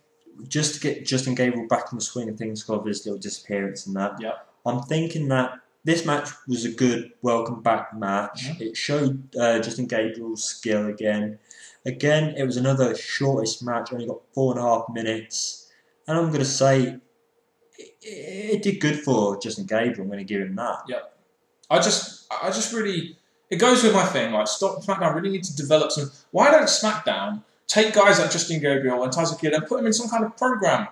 just to get Justin Gabriel back in the swing of things because of his little disappearance and that. Yeah. I'm thinking that this match was a good welcome back match. Mm-hmm. It showed Justin Gabriel's skill again. Again, it was another shortest match, only got 4.5 minutes. And I'm going to say it did good for Justin Gabriel. I'm going to give him that. Yeah. I just really, it goes with my thing. Like, SmackDown really need to develop some. Why don't SmackDown take guys like Justin Gabriel and Tyson Kidd and put them in some kind of program?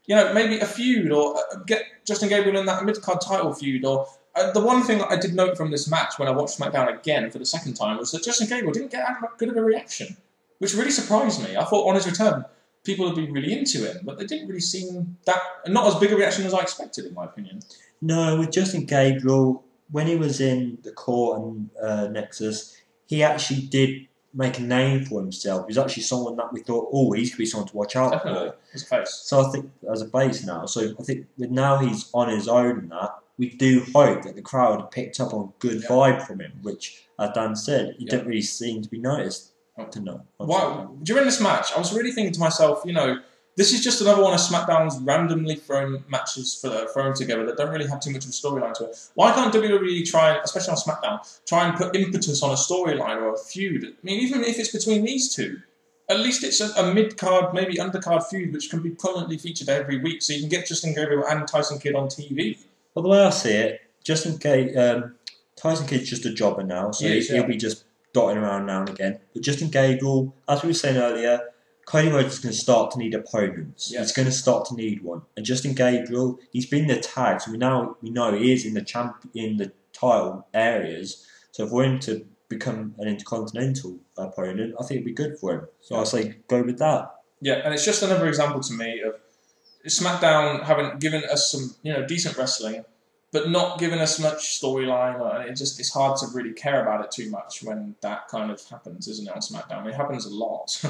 You know, maybe a feud, or get Justin Gabriel in that mid-card title feud. Or the one thing that I did note from this match when I watched SmackDown again for the second time was that Justin Gabriel didn't get that good of a reaction, which really surprised me. I thought on his return people would be really into him, but they didn't really seem that, not as big a reaction as I expected, in my opinion. No, with Justin Gabriel, when he was in the court and Nexus, he actually did make a name for himself. He was actually someone that we thought, oh, he could be someone to watch out for. As a face. So I think, as a face now, so I think with now he's on his own and that, we do hope that the crowd picked up on a good vibe from him, which, as Dan said, he didn't really seem to be noticed. During this match, I was really thinking to myself, you know, this is just another one of SmackDown's randomly thrown matches thrown together that don't really have too much of a storyline to it. Why can't WWE try, especially on SmackDown, try and put impetus on a storyline or a feud? I mean, even if it's between these two, at least it's a mid-card, maybe undercard feud which can be prominently featured every week, so you can get Justin Gabriel and Tyson Kidd on TV. Well, the way I see it, Tyson Kidd's just a jobber now, so he'll be just dotting around now and again. But Justin Gabriel, as we were saying earlier, Cody Rhodes is going to start to need opponents. Yes. He's going to start to need one. And Justin Gabriel, he's been the tag, so we know he is in the title areas. So for him to become an intercontinental opponent, I think it'd be good for him. So I say go with that. Yeah, and it's just another example to me of SmackDown having given us some, you know, decent wrestling, but not giving us much storyline. It's hard to really care about it too much when that kind of happens, isn't it, on SmackDown? It happens a lot.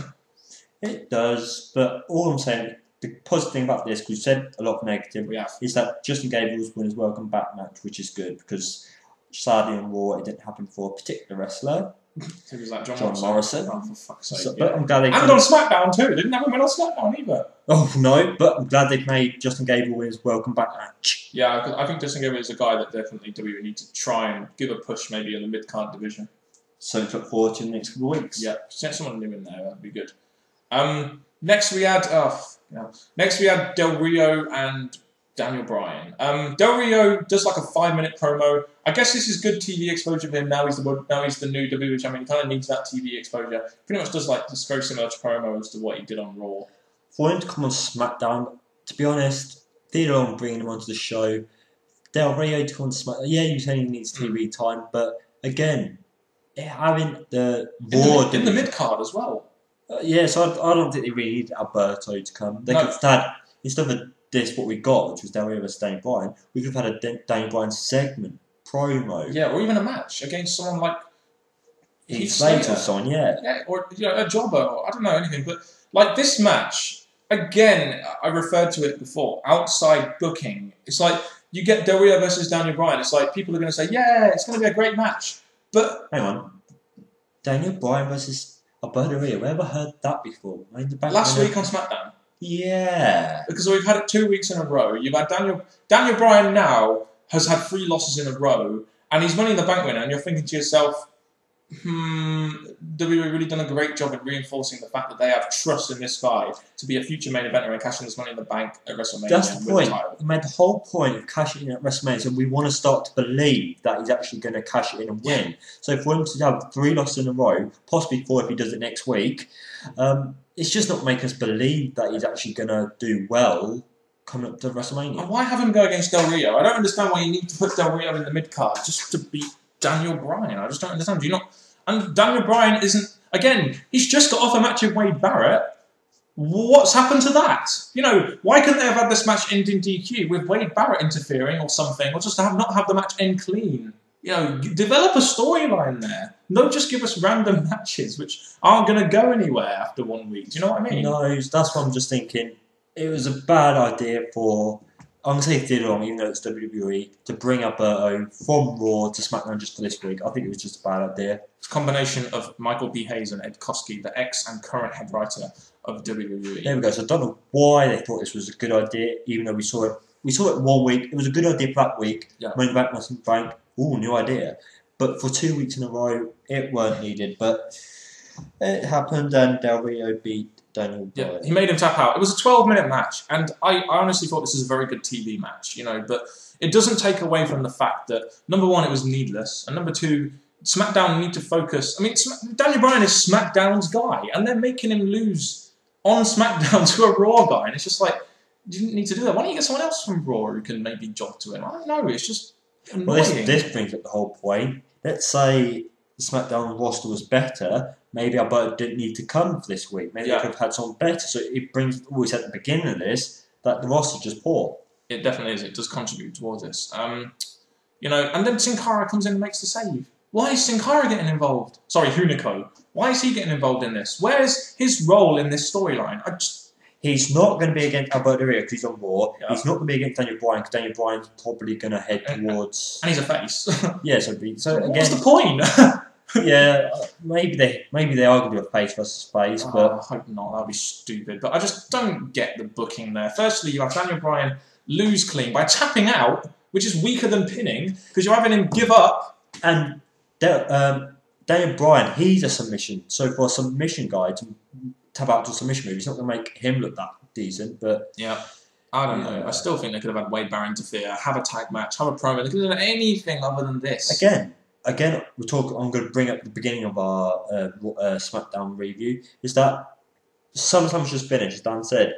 It does, but all I'm saying, the positive thing about this, because we said a lot of negative, is that Justin Gabriel's won his welcome back match, which is good, because sadly on Raw it didn't happen for a particular wrestler. Who was that? John Morrison. Oh, for fuck's sake. So, but I'm glad and on SmackDown too. Didn't have him win on SmackDown either. Oh no, but I'm glad they've made Justin Gabriel win his welcome back match. Yeah, I think Justin Gabriel is a guy that definitely WWE need to try and give a push maybe in the mid-card division. So to look forward to in the next couple of weeks. Yeah, get someone new in there, that'd be good. Next we had Del Rio and Daniel Bryan. Del Rio does like a 5-minute promo. I guess this is good TV exposure for him. Now he's the new WWE champion. He kind of needs that TV exposure. Pretty much does like this very similar promo as to what he did on Raw. For him to come on SmackDown, to be honest, Theodore on bringing him onto the show. Del Rio to come on SmackDown. Yeah, you say he needs TV time, but again, having the Raw in the mid card as well. So I don't think they really need Alberto to come. They could have had, instead of this, what we got, which was Del Rio versus Daniel Bryan, we could have had a Daniel Bryan segment, promo. Yeah, or even a match against someone like Heath Slater or someone, Yeah, or a jobber, or I don't know, anything. But like this match, again, I referred to it before, outside booking. It's like you get Del Rio versus Daniel Bryan. It's like people are going to say, yeah, it's going to be a great match. But hang on, Daniel Bryan versus Alberto Rio. We ever heard that before? Last week on SmackDown. Yeah. Because we've had it 2 weeks in a row. You've had Daniel Bryan now has had 3 losses in a row, and he's Money in the Bank winner, and you're thinking to yourself, WWE really done a great job in reinforcing the fact that they have trust in this guy to be a future main eventer and cashing this Money in the Bank at WrestleMania. That's the point. He made the whole point of cashing in at WrestleMania, so we want to start to believe that he's actually going to cash it in and win. So for him to have 3 losses in a row, possibly 4 if he does it next week, it's just not making us believe that he's actually going to do well coming up to WrestleMania. And why have him go against Del Rio? I don't understand why you need to put Del Rio in the mid-card just to beat Daniel Bryan. I just don't understand. Do you not? And Daniel Bryan isn't, again, he's just got off a match with Wade Barrett. What's happened to that? You know, why couldn't they have had this match end in DQ with Wade Barrett interfering or something, or just not have the match end clean? You know, develop a storyline there. Don't just give us random matches which aren't going to go anywhere after 1 week. Do you know what I mean? No, that's what I'm just thinking. It was a bad idea for, I'm going to say Theodore, even though it's WWE, to bring Alberto from Raw to SmackDown just for this week. I think it was just a bad idea. It's a combination of Michael B. Hayes and Ed Koskey, the ex and current head writer of WWE. There we go. So I don't know why they thought this was a good idea, even though we saw it. We saw it 1 week. It was a good idea for that week. Yeah. Money in the Bank, Money Bank. Ooh, new idea. But for 2 weeks in a row, it weren't needed. But it happened, and Del Rio beat Daniel Bryan. Yeah, he made him tap out. It was a 12-minute match, and I honestly thought this was a very good TV match, but it doesn't take away from the fact that, number one, it was needless, and number two, SmackDown need to focus. I mean, Daniel Bryan is SmackDown's guy, and they're making him lose on SmackDown to a Raw guy, and it's just like, you didn't need to do that. Why don't you get someone else from Raw who can maybe jog to him? I don't know, it's just annoying. Well, this brings up the whole point. Let's say the SmackDown roster was better. Maybe Alberto didn't need to come for this week. Maybe they could have had someone better. So it brings, always at the beginning of this, that the roster's just poor. It definitely is. It does contribute towards this. And then Sin Cara comes in and makes the save. Why is Sin Cara getting involved? Sorry, Hunico. Why is he getting involved in this? Where's his role in this storyline? He's not going to be against Alberto Del Rio because he's on Raw. Yeah. He's not going to be against Daniel Bryan because Daniel Bryan's probably going to head towards... And he's a face. Yeah, so again... What's the point? Yeah, maybe they are going to do a face versus face, but... I hope not. That'd be stupid. But I just don't get the booking there. Firstly, you have Daniel Bryan lose clean by tapping out, which is weaker than pinning, because you're having him give up. And Daniel Bryan, he's a submission. So for a submission guy to tap out to a submission move, it's not going to make him look that decent, but... Yeah. I don't know. I still think they could have had Wade Barrett interfere, have a tag match, have a promo. They could have done anything other than this. Again, I'm going to bring up the beginning of our SmackDown review, is that SummerSlam's just finished, as Dan said,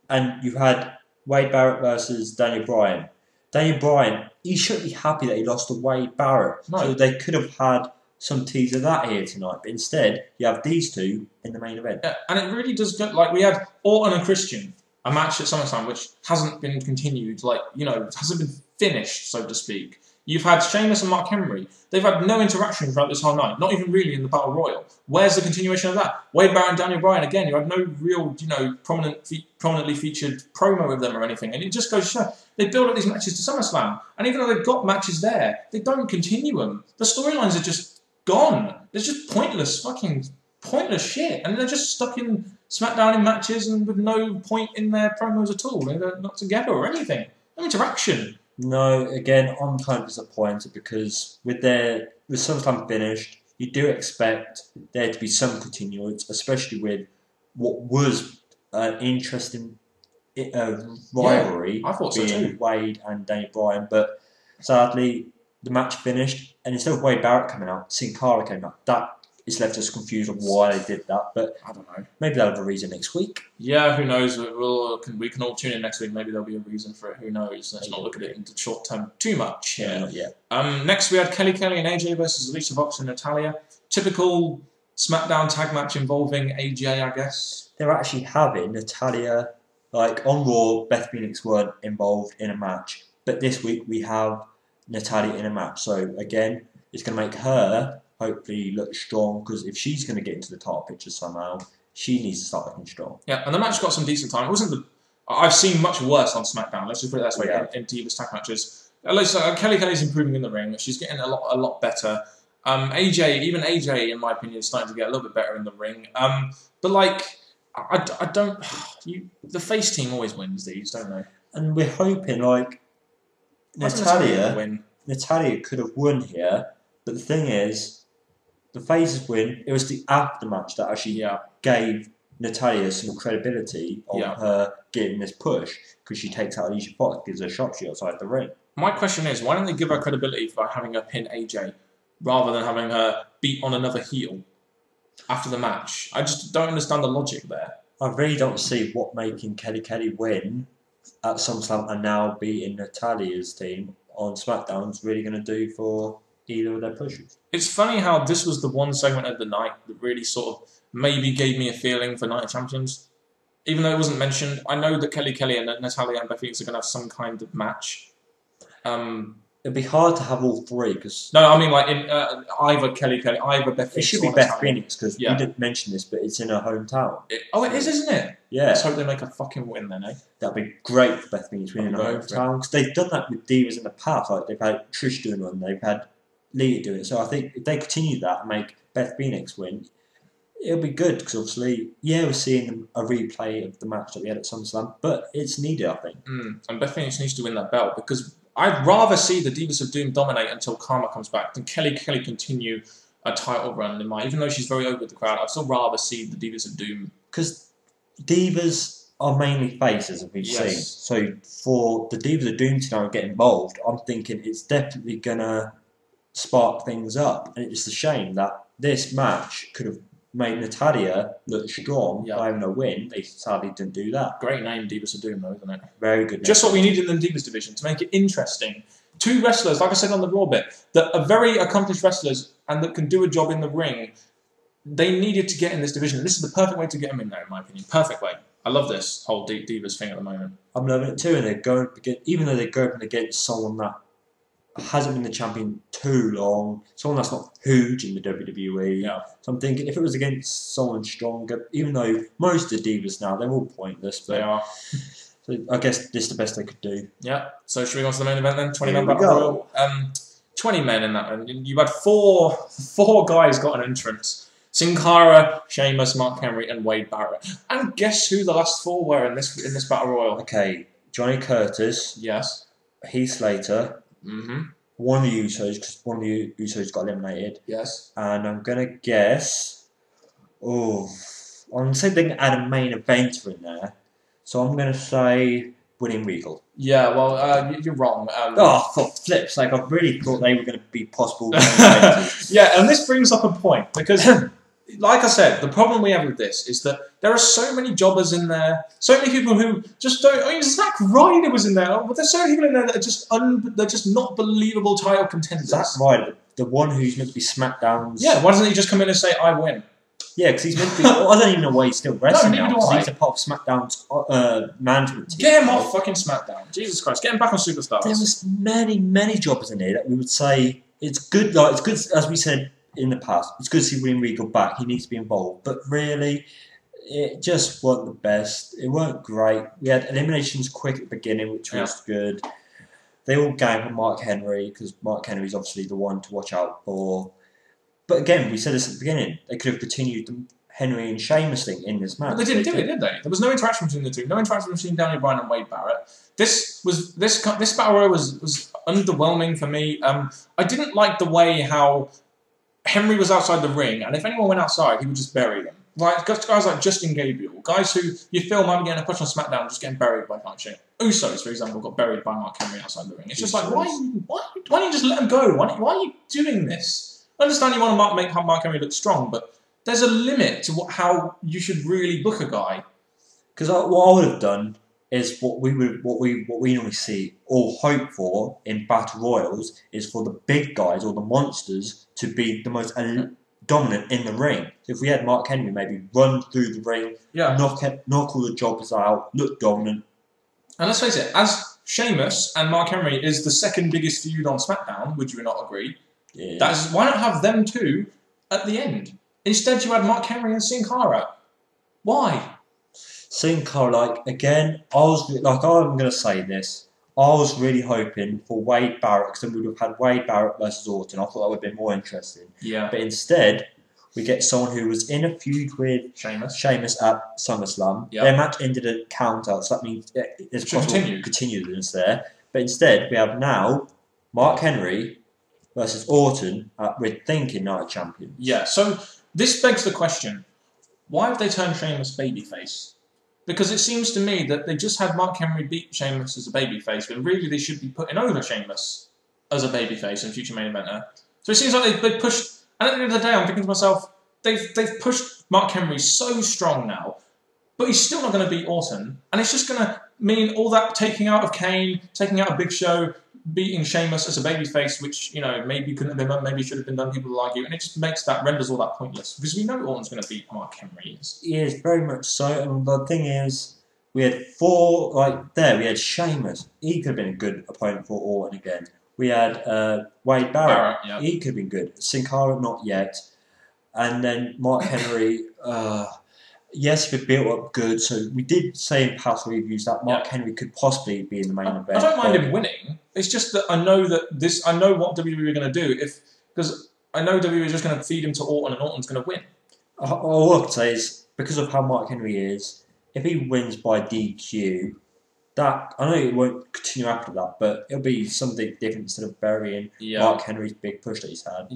and you've had Wade Barrett versus Daniel Bryan. Daniel Bryan, he shouldn't be happy that he lost to Wade Barrett. No. So they could have had some tease of that here tonight, but instead, you have these two in the main event. Yeah, and it really does go, like we had Orton and Christian, a match at SummerSlam which hasn't been continued, it hasn't been finished, so to speak. You've had Sheamus and Mark Henry. They've had no interaction throughout this whole night, not even really in the Battle Royal. Where's the continuation of that? Wade Barrett and Daniel Bryan, again, you had no real, prominently featured promo with them or anything. And it just goes to show, they build up these matches to SummerSlam. And even though they've got matches there, they don't continue them. The storylines are just gone. It's just pointless shit. And they're just stuck in SmackDown in matches and with no point in their promos at all. They're not together or anything. No interaction. No, again, I'm kind of disappointed because with SummerSlam finished, you do expect there to be some continuance, especially with what was an interesting rivalry being Wade and Daniel Bryan. But sadly, the match finished, and instead of Wade Barrett coming out, Sin Cara came out. That is left us confused on why they did that, but I don't know. Maybe they'll have a reason next week. Yeah, who knows? We can all tune in next week. Maybe there'll be a reason for it. Who knows? Let's not look at it in the short term too much. Yeah, not yet. Next, we had Kelly and AJ versus Alicia Fox and Natalia. Typical SmackDown tag match involving AJ, I guess. They're actually having Natalia, on Raw, Beth Phoenix weren't involved in a match, but this week we have Natalia in a match. So again, it's going to make her hopefully look strong, because if she's going to get into the top picture somehow, she needs to start looking strong. Yeah, and the match got some decent time. It wasn't I've seen much worse on SmackDown. Let's just put it that way. In Divas tag matches, at least Kelly's improving in the ring. She's getting a lot better. AJ, in my opinion, is starting to get a little bit better in the ring. But I don't. The face team always wins these, don't they? And we're hoping Natalia could have won here, but the thing is, the faces win. It was the aftermatch that actually gave Natalia some credibility on her getting this push, because she takes out Alicia Fox, gives her a sharpshooter outside the ring. My question is, why don't they give her credibility by having her pin AJ rather than having her beat on another heel after the match? I just don't understand the logic there. I really don't see what making Kelly win at SummerSlam and now beating Natalia's team on SmackDown is really going to do for either of their pushes. It's funny how this was the one segment of the night that really sort of maybe gave me a feeling for Night of Champions. Even though it wasn't mentioned, I know that Kelly and Natalia and Beth Phoenix are going to have some kind of match. It'd be hard to have all three, because... No, I mean in either Kelly, either Beth Phoenix. It should be Beth Phoenix, because we didn't mention this, but it's in her hometown. It is, isn't it? Yeah. Let's hope they make a fucking win then, eh? That'd be great for Beth Phoenix winning her hometown, because they've done that with Divas in the past. They've had Trish doing one, they've had Lita doing it. So I think if they continue that and make Beth Phoenix win, It'll be good because obviously, yeah, we're seeing a replay of the match that we had at SummerSlam, but it's needed, I think. And Beth Phoenix needs to win that belt because I'd rather see the Divas of Doom dominate until Karma comes back than Kelly continue a title run. Even though she's very over with the crowd, I'd still rather see the Divas of Doom. Because Divas are mainly faces, as we've seen. So for the Divas of Doom to now get involved, I'm thinking it's definitely going to spark things up. And it's a shame that this match could have made Natalia look strong by having a win. They sadly didn't do that. Great name, Divas of Doom, though, isn't it? Very good name. Just what we needed in the Divas division to make it interesting. Two wrestlers, like I said on the Raw bit, that are very accomplished wrestlers and that can do a job in the ring. They needed to get in this division. This is the perfect way to get them in there, in my opinion. Perfect way. I love this whole Divas thing at the moment. I'm loving it too, and they're going against, even though they're going against someone that hasn't been the champion too long, someone that's not huge in the WWE. Yeah. So I'm thinking if it was against someone stronger, even though most of the Divas now, they're all pointless. But they are. So I guess this is the best they could do. Yeah. So should we go on to the main event then? 20-man battle royal. 20 men in that one. You had four guys got an entrance. Sin Cara, Sheamus, Mark Henry, and Wade Barrett. And guess who the last four were in this battle royal? Okay, Johnny Curtis. Yes. Heath Slater. One of the Usos, because one of the Usos got eliminated. Yes. And I'm gonna guess. I'm gonna say they can add a main eventer in there. So I'm gonna say William Regal. Yeah, well, you're wrong. For flip's sake, I really thought they were going to be possible main eventers. Yeah, and this brings up a point because, like I said, the problem we have with this is that there are so many jobbers in there, so many people who just don't. I mean, Zack Ryder was in there, but there's so many people in there that are they're just not believable title contenders. Zack Ryder, the one who's meant to be SmackDown's. Yeah, why doesn't he just come in and say, "I win"? Yeah, because he's meant to be. I don't even know why he's still wrestling now. Because he's a part of SmackDown's management team. Get him off fucking SmackDown. Jesus Christ, get him back on Superstars. There was many jobbers in here that we would say it's good. Like it's good, as we said in the past. It's good to see William Regal back. He needs to be involved, but really, it just wasn't the best. It weren't great. We had eliminations quick at the beginning, which was good. They all gang for Mark Henry because Mark Henry's obviously the one to watch out for. But again, we said this at the beginning. They could have continued the Henry and Sheamus thing in this match. But they didn't do it, did they? There was no interaction between the two. No interaction between Daniel Bryan and Wade Barrett. This battle royal was underwhelming for me. I didn't like the way how Henry was outside the ring, and if anyone went outside, he would just bury them. Like guys like Justin Gabriel, guys who you feel might be getting a push on SmackDown, just getting buried by punching. Usos, for example, got buried by Mark Henry outside the ring. It's just like why don't you just let them go? Why are you doing this? I understand you want to make Mark Henry look strong, but there's a limit to how you should really book a guy. Because what I would have done is what we normally see or hope for in battle royals is for the big guys or the monsters to be the most dominant in the ring. So if we had Mark Henry maybe run through the ring, knock all the jobbers out, look dominant. And let's face it, as Sheamus and Mark Henry is the second biggest feud on SmackDown, would you not agree? Yeah. Why not have them two at the end? Instead, you had Mark Henry and Sin Cara. Why? Sin Cara, again, I'm going to say this. I was really hoping for Wade Barrett because then we would have had Wade Barrett versus Orton. I thought that would have been more interesting. Yeah. But instead, we get someone who was in a feud with Sheamus at SummerSlam. Their match ended a count out, so that means there's continuance there. But instead, we have now Mark Henry versus Orton with thinking Night Champion. Yeah, so this begs the question, why have they turned Sheamus babyface? Because it seems to me that they just had Mark Henry beat Sheamus as a babyface, but really they should be putting over Sheamus as a babyface and future main eventer. So it seems like they pushed, and at the end of the day I'm thinking to myself, they've pushed Mark Henry so strong now, but he's still not going to beat Orton, and it's just going to mean all that taking out of Kane, taking out a Big Show, beating Sheamus as a babyface, which, maybe couldn't have been done, maybe should have been done, people will argue, and it just renders all that pointless, because we know Orton's going to beat Mark Henry. Yes, very much so, and the thing is, we had we had Sheamus, he could have been a good opponent for Orton again. We had Wade Barrett, he could have been good. Sin Cara, not yet. And then Mark Henry, yes, he built up good, so we did say in past reviews that Mark Henry could possibly be in the main event. I don't mind him winning. It's just that I know what WWE are going to do because I know WWE is just going to feed him to Orton and Orton's going to win. All I could say is, because of how Mark Henry is, if he wins by DQ, that I know it won't continue after that, but it'll be something different instead of burying Mark Henry's big push that he's had.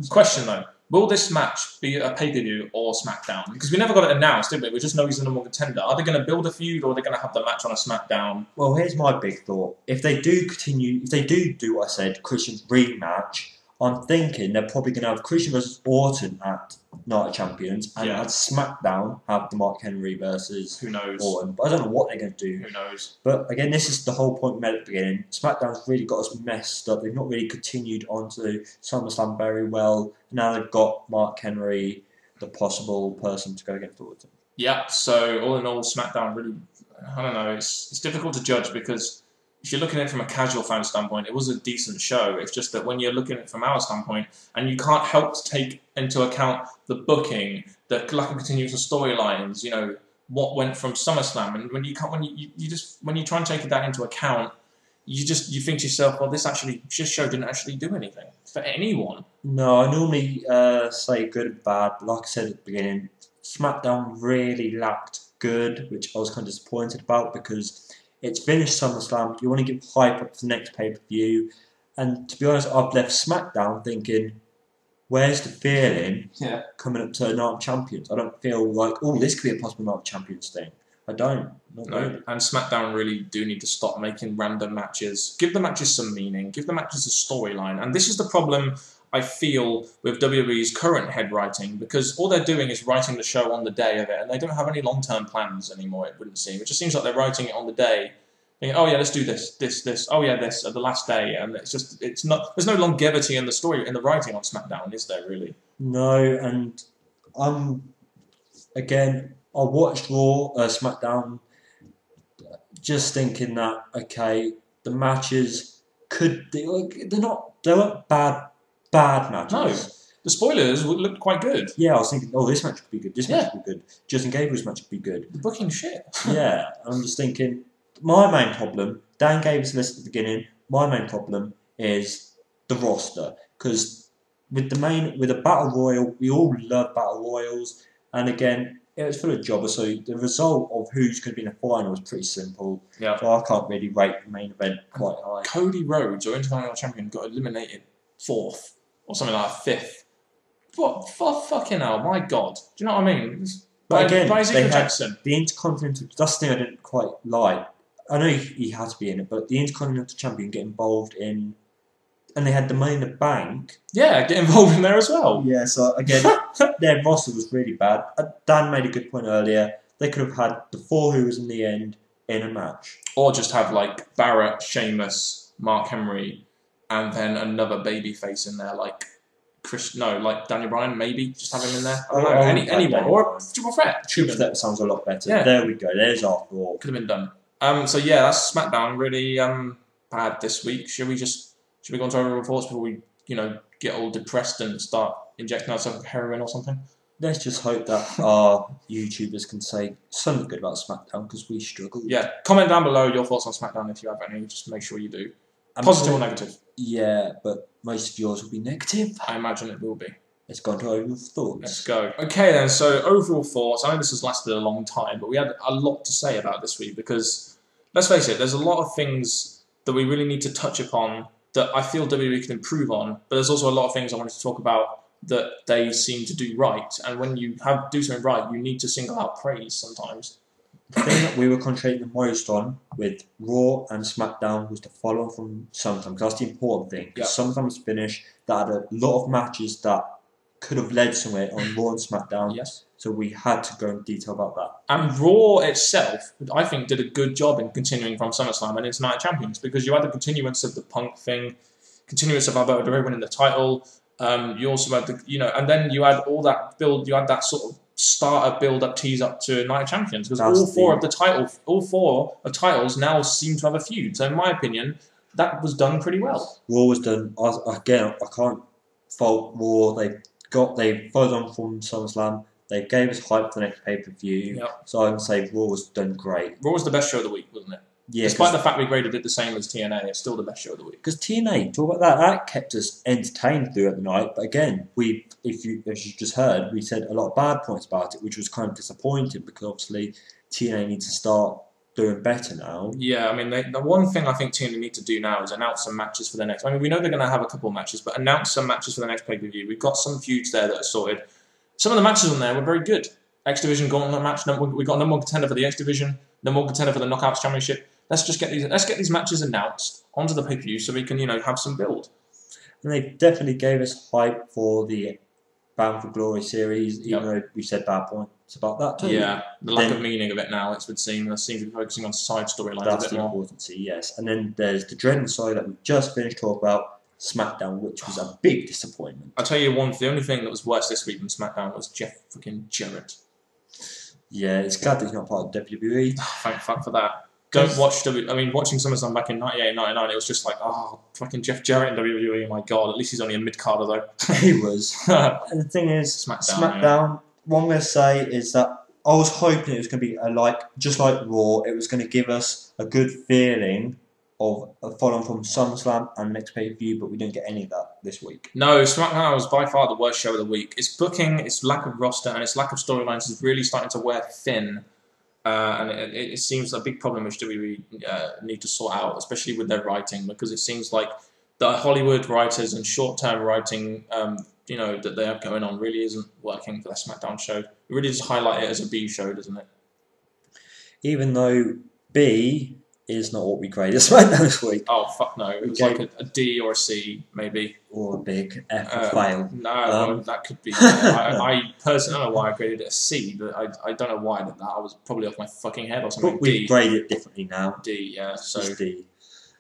Question though. Will this match be a pay-per-view or SmackDown? Because we never got it announced, did we? We just know he's the number one contender. Are they going to build a feud, or are they going to have the match on a SmackDown? Well, here's my big thought. If they do do what I said, Christian's rematch, I'm thinking they're probably going to have Christian versus Orton at Night of Champions, and at SmackDown have the Mark Henry versus Orton. But I don't know what they're going to do. Who knows? But again, this is the whole point we made at the beginning. SmackDown's really got us messed up. They've not really continued onto SummerSlam very well. Now they've got Mark Henry, the possible person to go against Orton. Yeah, so all in all, SmackDown really, I don't know, it's difficult to judge because if you're looking at it from a casual fan standpoint, it was a decent show. It's just that when you're looking at it from our standpoint, and you can't help to take into account the booking, the lack of continuous storylines, you know, what went from SummerSlam, and when you try and take that into account, you think to yourself, well, this show didn't actually do anything for anyone. No, I normally say good and bad, but like I said at the beginning, SmackDown really lacked good, which I was kind of disappointed about because it's finished SummerSlam. You want to give hype up to the next pay-per-view. And to be honest, I've left SmackDown thinking, where's the feeling coming up to Night of Champions? I don't feel like, this could be a possible Night of Champions thing. I don't. Not really. And SmackDown really do need to stop making random matches. Give the matches some meaning. Give the matches a storyline. And this is the problem I feel with WWE's current head writing, because all they're doing is writing the show on the day of it, and they don't have any long-term plans anymore, it wouldn't seem. It just seems like they're writing it on the day, thinking, oh yeah, let's do this, oh yeah, this, at the last day, and there's no longevity in the story, in the writing on SmackDown, is there really? No, and again, I watched Raw, SmackDown, just thinking that, okay, the matches they weren't bad matches. No, the spoilers looked quite good. Yeah, I was thinking, this match would be good, this match would be good, Justin Gabriel's match would be good. The booking shit. Yeah, I'm just thinking, my main problem, Dan gave us a list at the beginning, my main problem is the roster, because with a Battle Royal, we all love Battle Royals, and again, it was full of jobbers, so the result of who's going to be in the final was pretty simple. Yeah. So I can't really rate the main event quite high. Cody Rhodes, our Intercontinental Champion, got eliminated 4th. Or something like 5th. What? For fucking hell, my God. Do you know what I mean? But again, by they had Jackson. The Intercontinental... That's the thing I didn't quite like. I know he had to be in it, but the Intercontinental Champion get involved in... And they had the Money in the Bank. Yeah, get involved in there as well. Yeah, so again, their roster was really bad. Dan made a good point earlier. They could have had the 4 Who's in the end in a match. Or just have, like, Barrett, Sheamus, Mark Henry, and then another babyface in there, like like Daniel Bryan, maybe just have him in there. I don't know, anyone or triple threat. Triple threat sounds a lot better. Yeah. There we go. There's our thought. Could have been done. So yeah, that's SmackDown. Really bad this week. Should we go on to our reports before we get all depressed and start injecting ourselves with heroin or something? Let's just hope that our YouTubers can say something good about SmackDown because we struggle. Yeah, comment down below your thoughts on SmackDown if you have any. Just make sure you do. Positive or negative? Yeah, but most of yours will be negative. I imagine it will be. Let's go on to overall thoughts. Let's go. Okay then, so overall thoughts. I know this has lasted a long time, but we had a lot to say about this week because, let's face it, there's a lot of things that we really need to touch upon that I feel WWE can improve on, but there's also a lot of things I wanted to talk about that they seem to do right. And when you do something right, you need to single out praise sometimes. The thing that we were concentrating the most on with Raw and SmackDown was to follow on from SummerSlam, because that's the important thing. Because SummerSlam's finished, that had a lot of matches that could have led somewhere on Raw and SmackDown. Yes. So we had to go in detail about that. And Raw itself, I think, did a good job in continuing from SummerSlam and into Night of Champions, because you had the continuance of the Punk thing, continuance of Alberto Del Rio winning the title. You also had and then you had all that build. You had that sort of starter build up, tease up to Night of Champions, because all four of titles now seem to have a feud. So in my opinion, that was done pretty well. Raw was done again. I can't fault Raw. They followed on from SummerSlam. They gave us hype for the next pay per view. Yep. So I can say Raw was done great. Raw was the best show of the week, wasn't it? Yeah, despite the fact we graded it the same as TNA, it's still the best show of the week. Because TNA, talk about that kept us entertained throughout the night. But again, as you just heard, we said a lot of bad points about it, which was kind of disappointing because obviously TNA needs to start doing better now. Yeah, I mean, the one thing I think TNA need to do now is announce some matches for the next. I mean, we know they're going to have a couple of matches, but announce some matches for the next pay-per-view. We've got some feuds there that are sorted. Some of the matches on there were very good. X Division Gauntlet match. We got number one contender for the X Division, number one contender for the Knockouts Championship. Let's just get these matches announced onto the pay-per-view so we can have some build. And they definitely gave us hype for the Bound for Glory series, even though we said bad points about that too. Yeah, the lack of meaning of it now, it would seem. They seem to be focusing on side storylines a bit more. That's the importance, yes. And then there's the Dread Side that we just finished talking about, SmackDown, which was a big disappointment. I'll tell you the only thing that was worse this week than SmackDown was Jeff fucking Jarrett. Yeah, it's glad that he's not part of WWE. Thank fuck for that. Don't watch WWE. I mean, watching SummerSlam back in 98, 99, it was just like, oh, fucking Jeff Jarrett in WWE, my god. At least he's only a mid-carder, though. He was. And the thing is, SmackDown, what I'm going to say is that I was hoping it was going to be just like Raw, it was going to give us a good feeling of following from SummerSlam and next pay-per-view, but we didn't get any of that this week. No, SmackDown was by far the worst show of the week. Its booking, its lack of roster, and its lack of storylines is really starting to wear thin. And it seems a big problem which WWE need to sort out, especially with their writing, because it seems like the Hollywood writers and short-term writing, that they have going on really isn't working for the SmackDown show. It really just highlight it as a B show, doesn't it? Even though B is not what we graded SmackDown this week. Oh, fuck no. It was like a D or a C, maybe. Or a big F or fail. No, that could be. I personally don't know why I graded it a C, but I don't know why I did that. I was probably off my fucking head or something. But we grade it differently now. D, yeah. So D.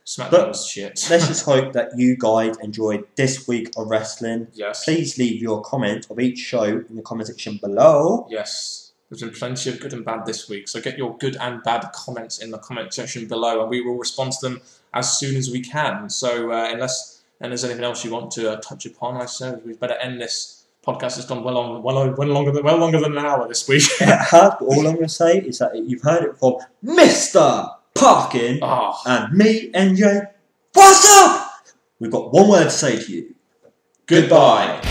SmackDown was shit. Let's just hope that you guys enjoyed this week of wrestling. Yes. Please leave your comment of each show in the comment section below. Yes. There's been plenty of good and bad this week, so get your good and bad comments in the comment section below, and we will respond to them as soon as we can. So, unless there's anything else you want to touch upon, I suppose we'd better end this podcast. It's gone well longer than an hour this week. It has, but all I'm going to say is that you've heard it from Mr. Parkin and me, NJ. What's up? We've got one word to say to you. Goodbye.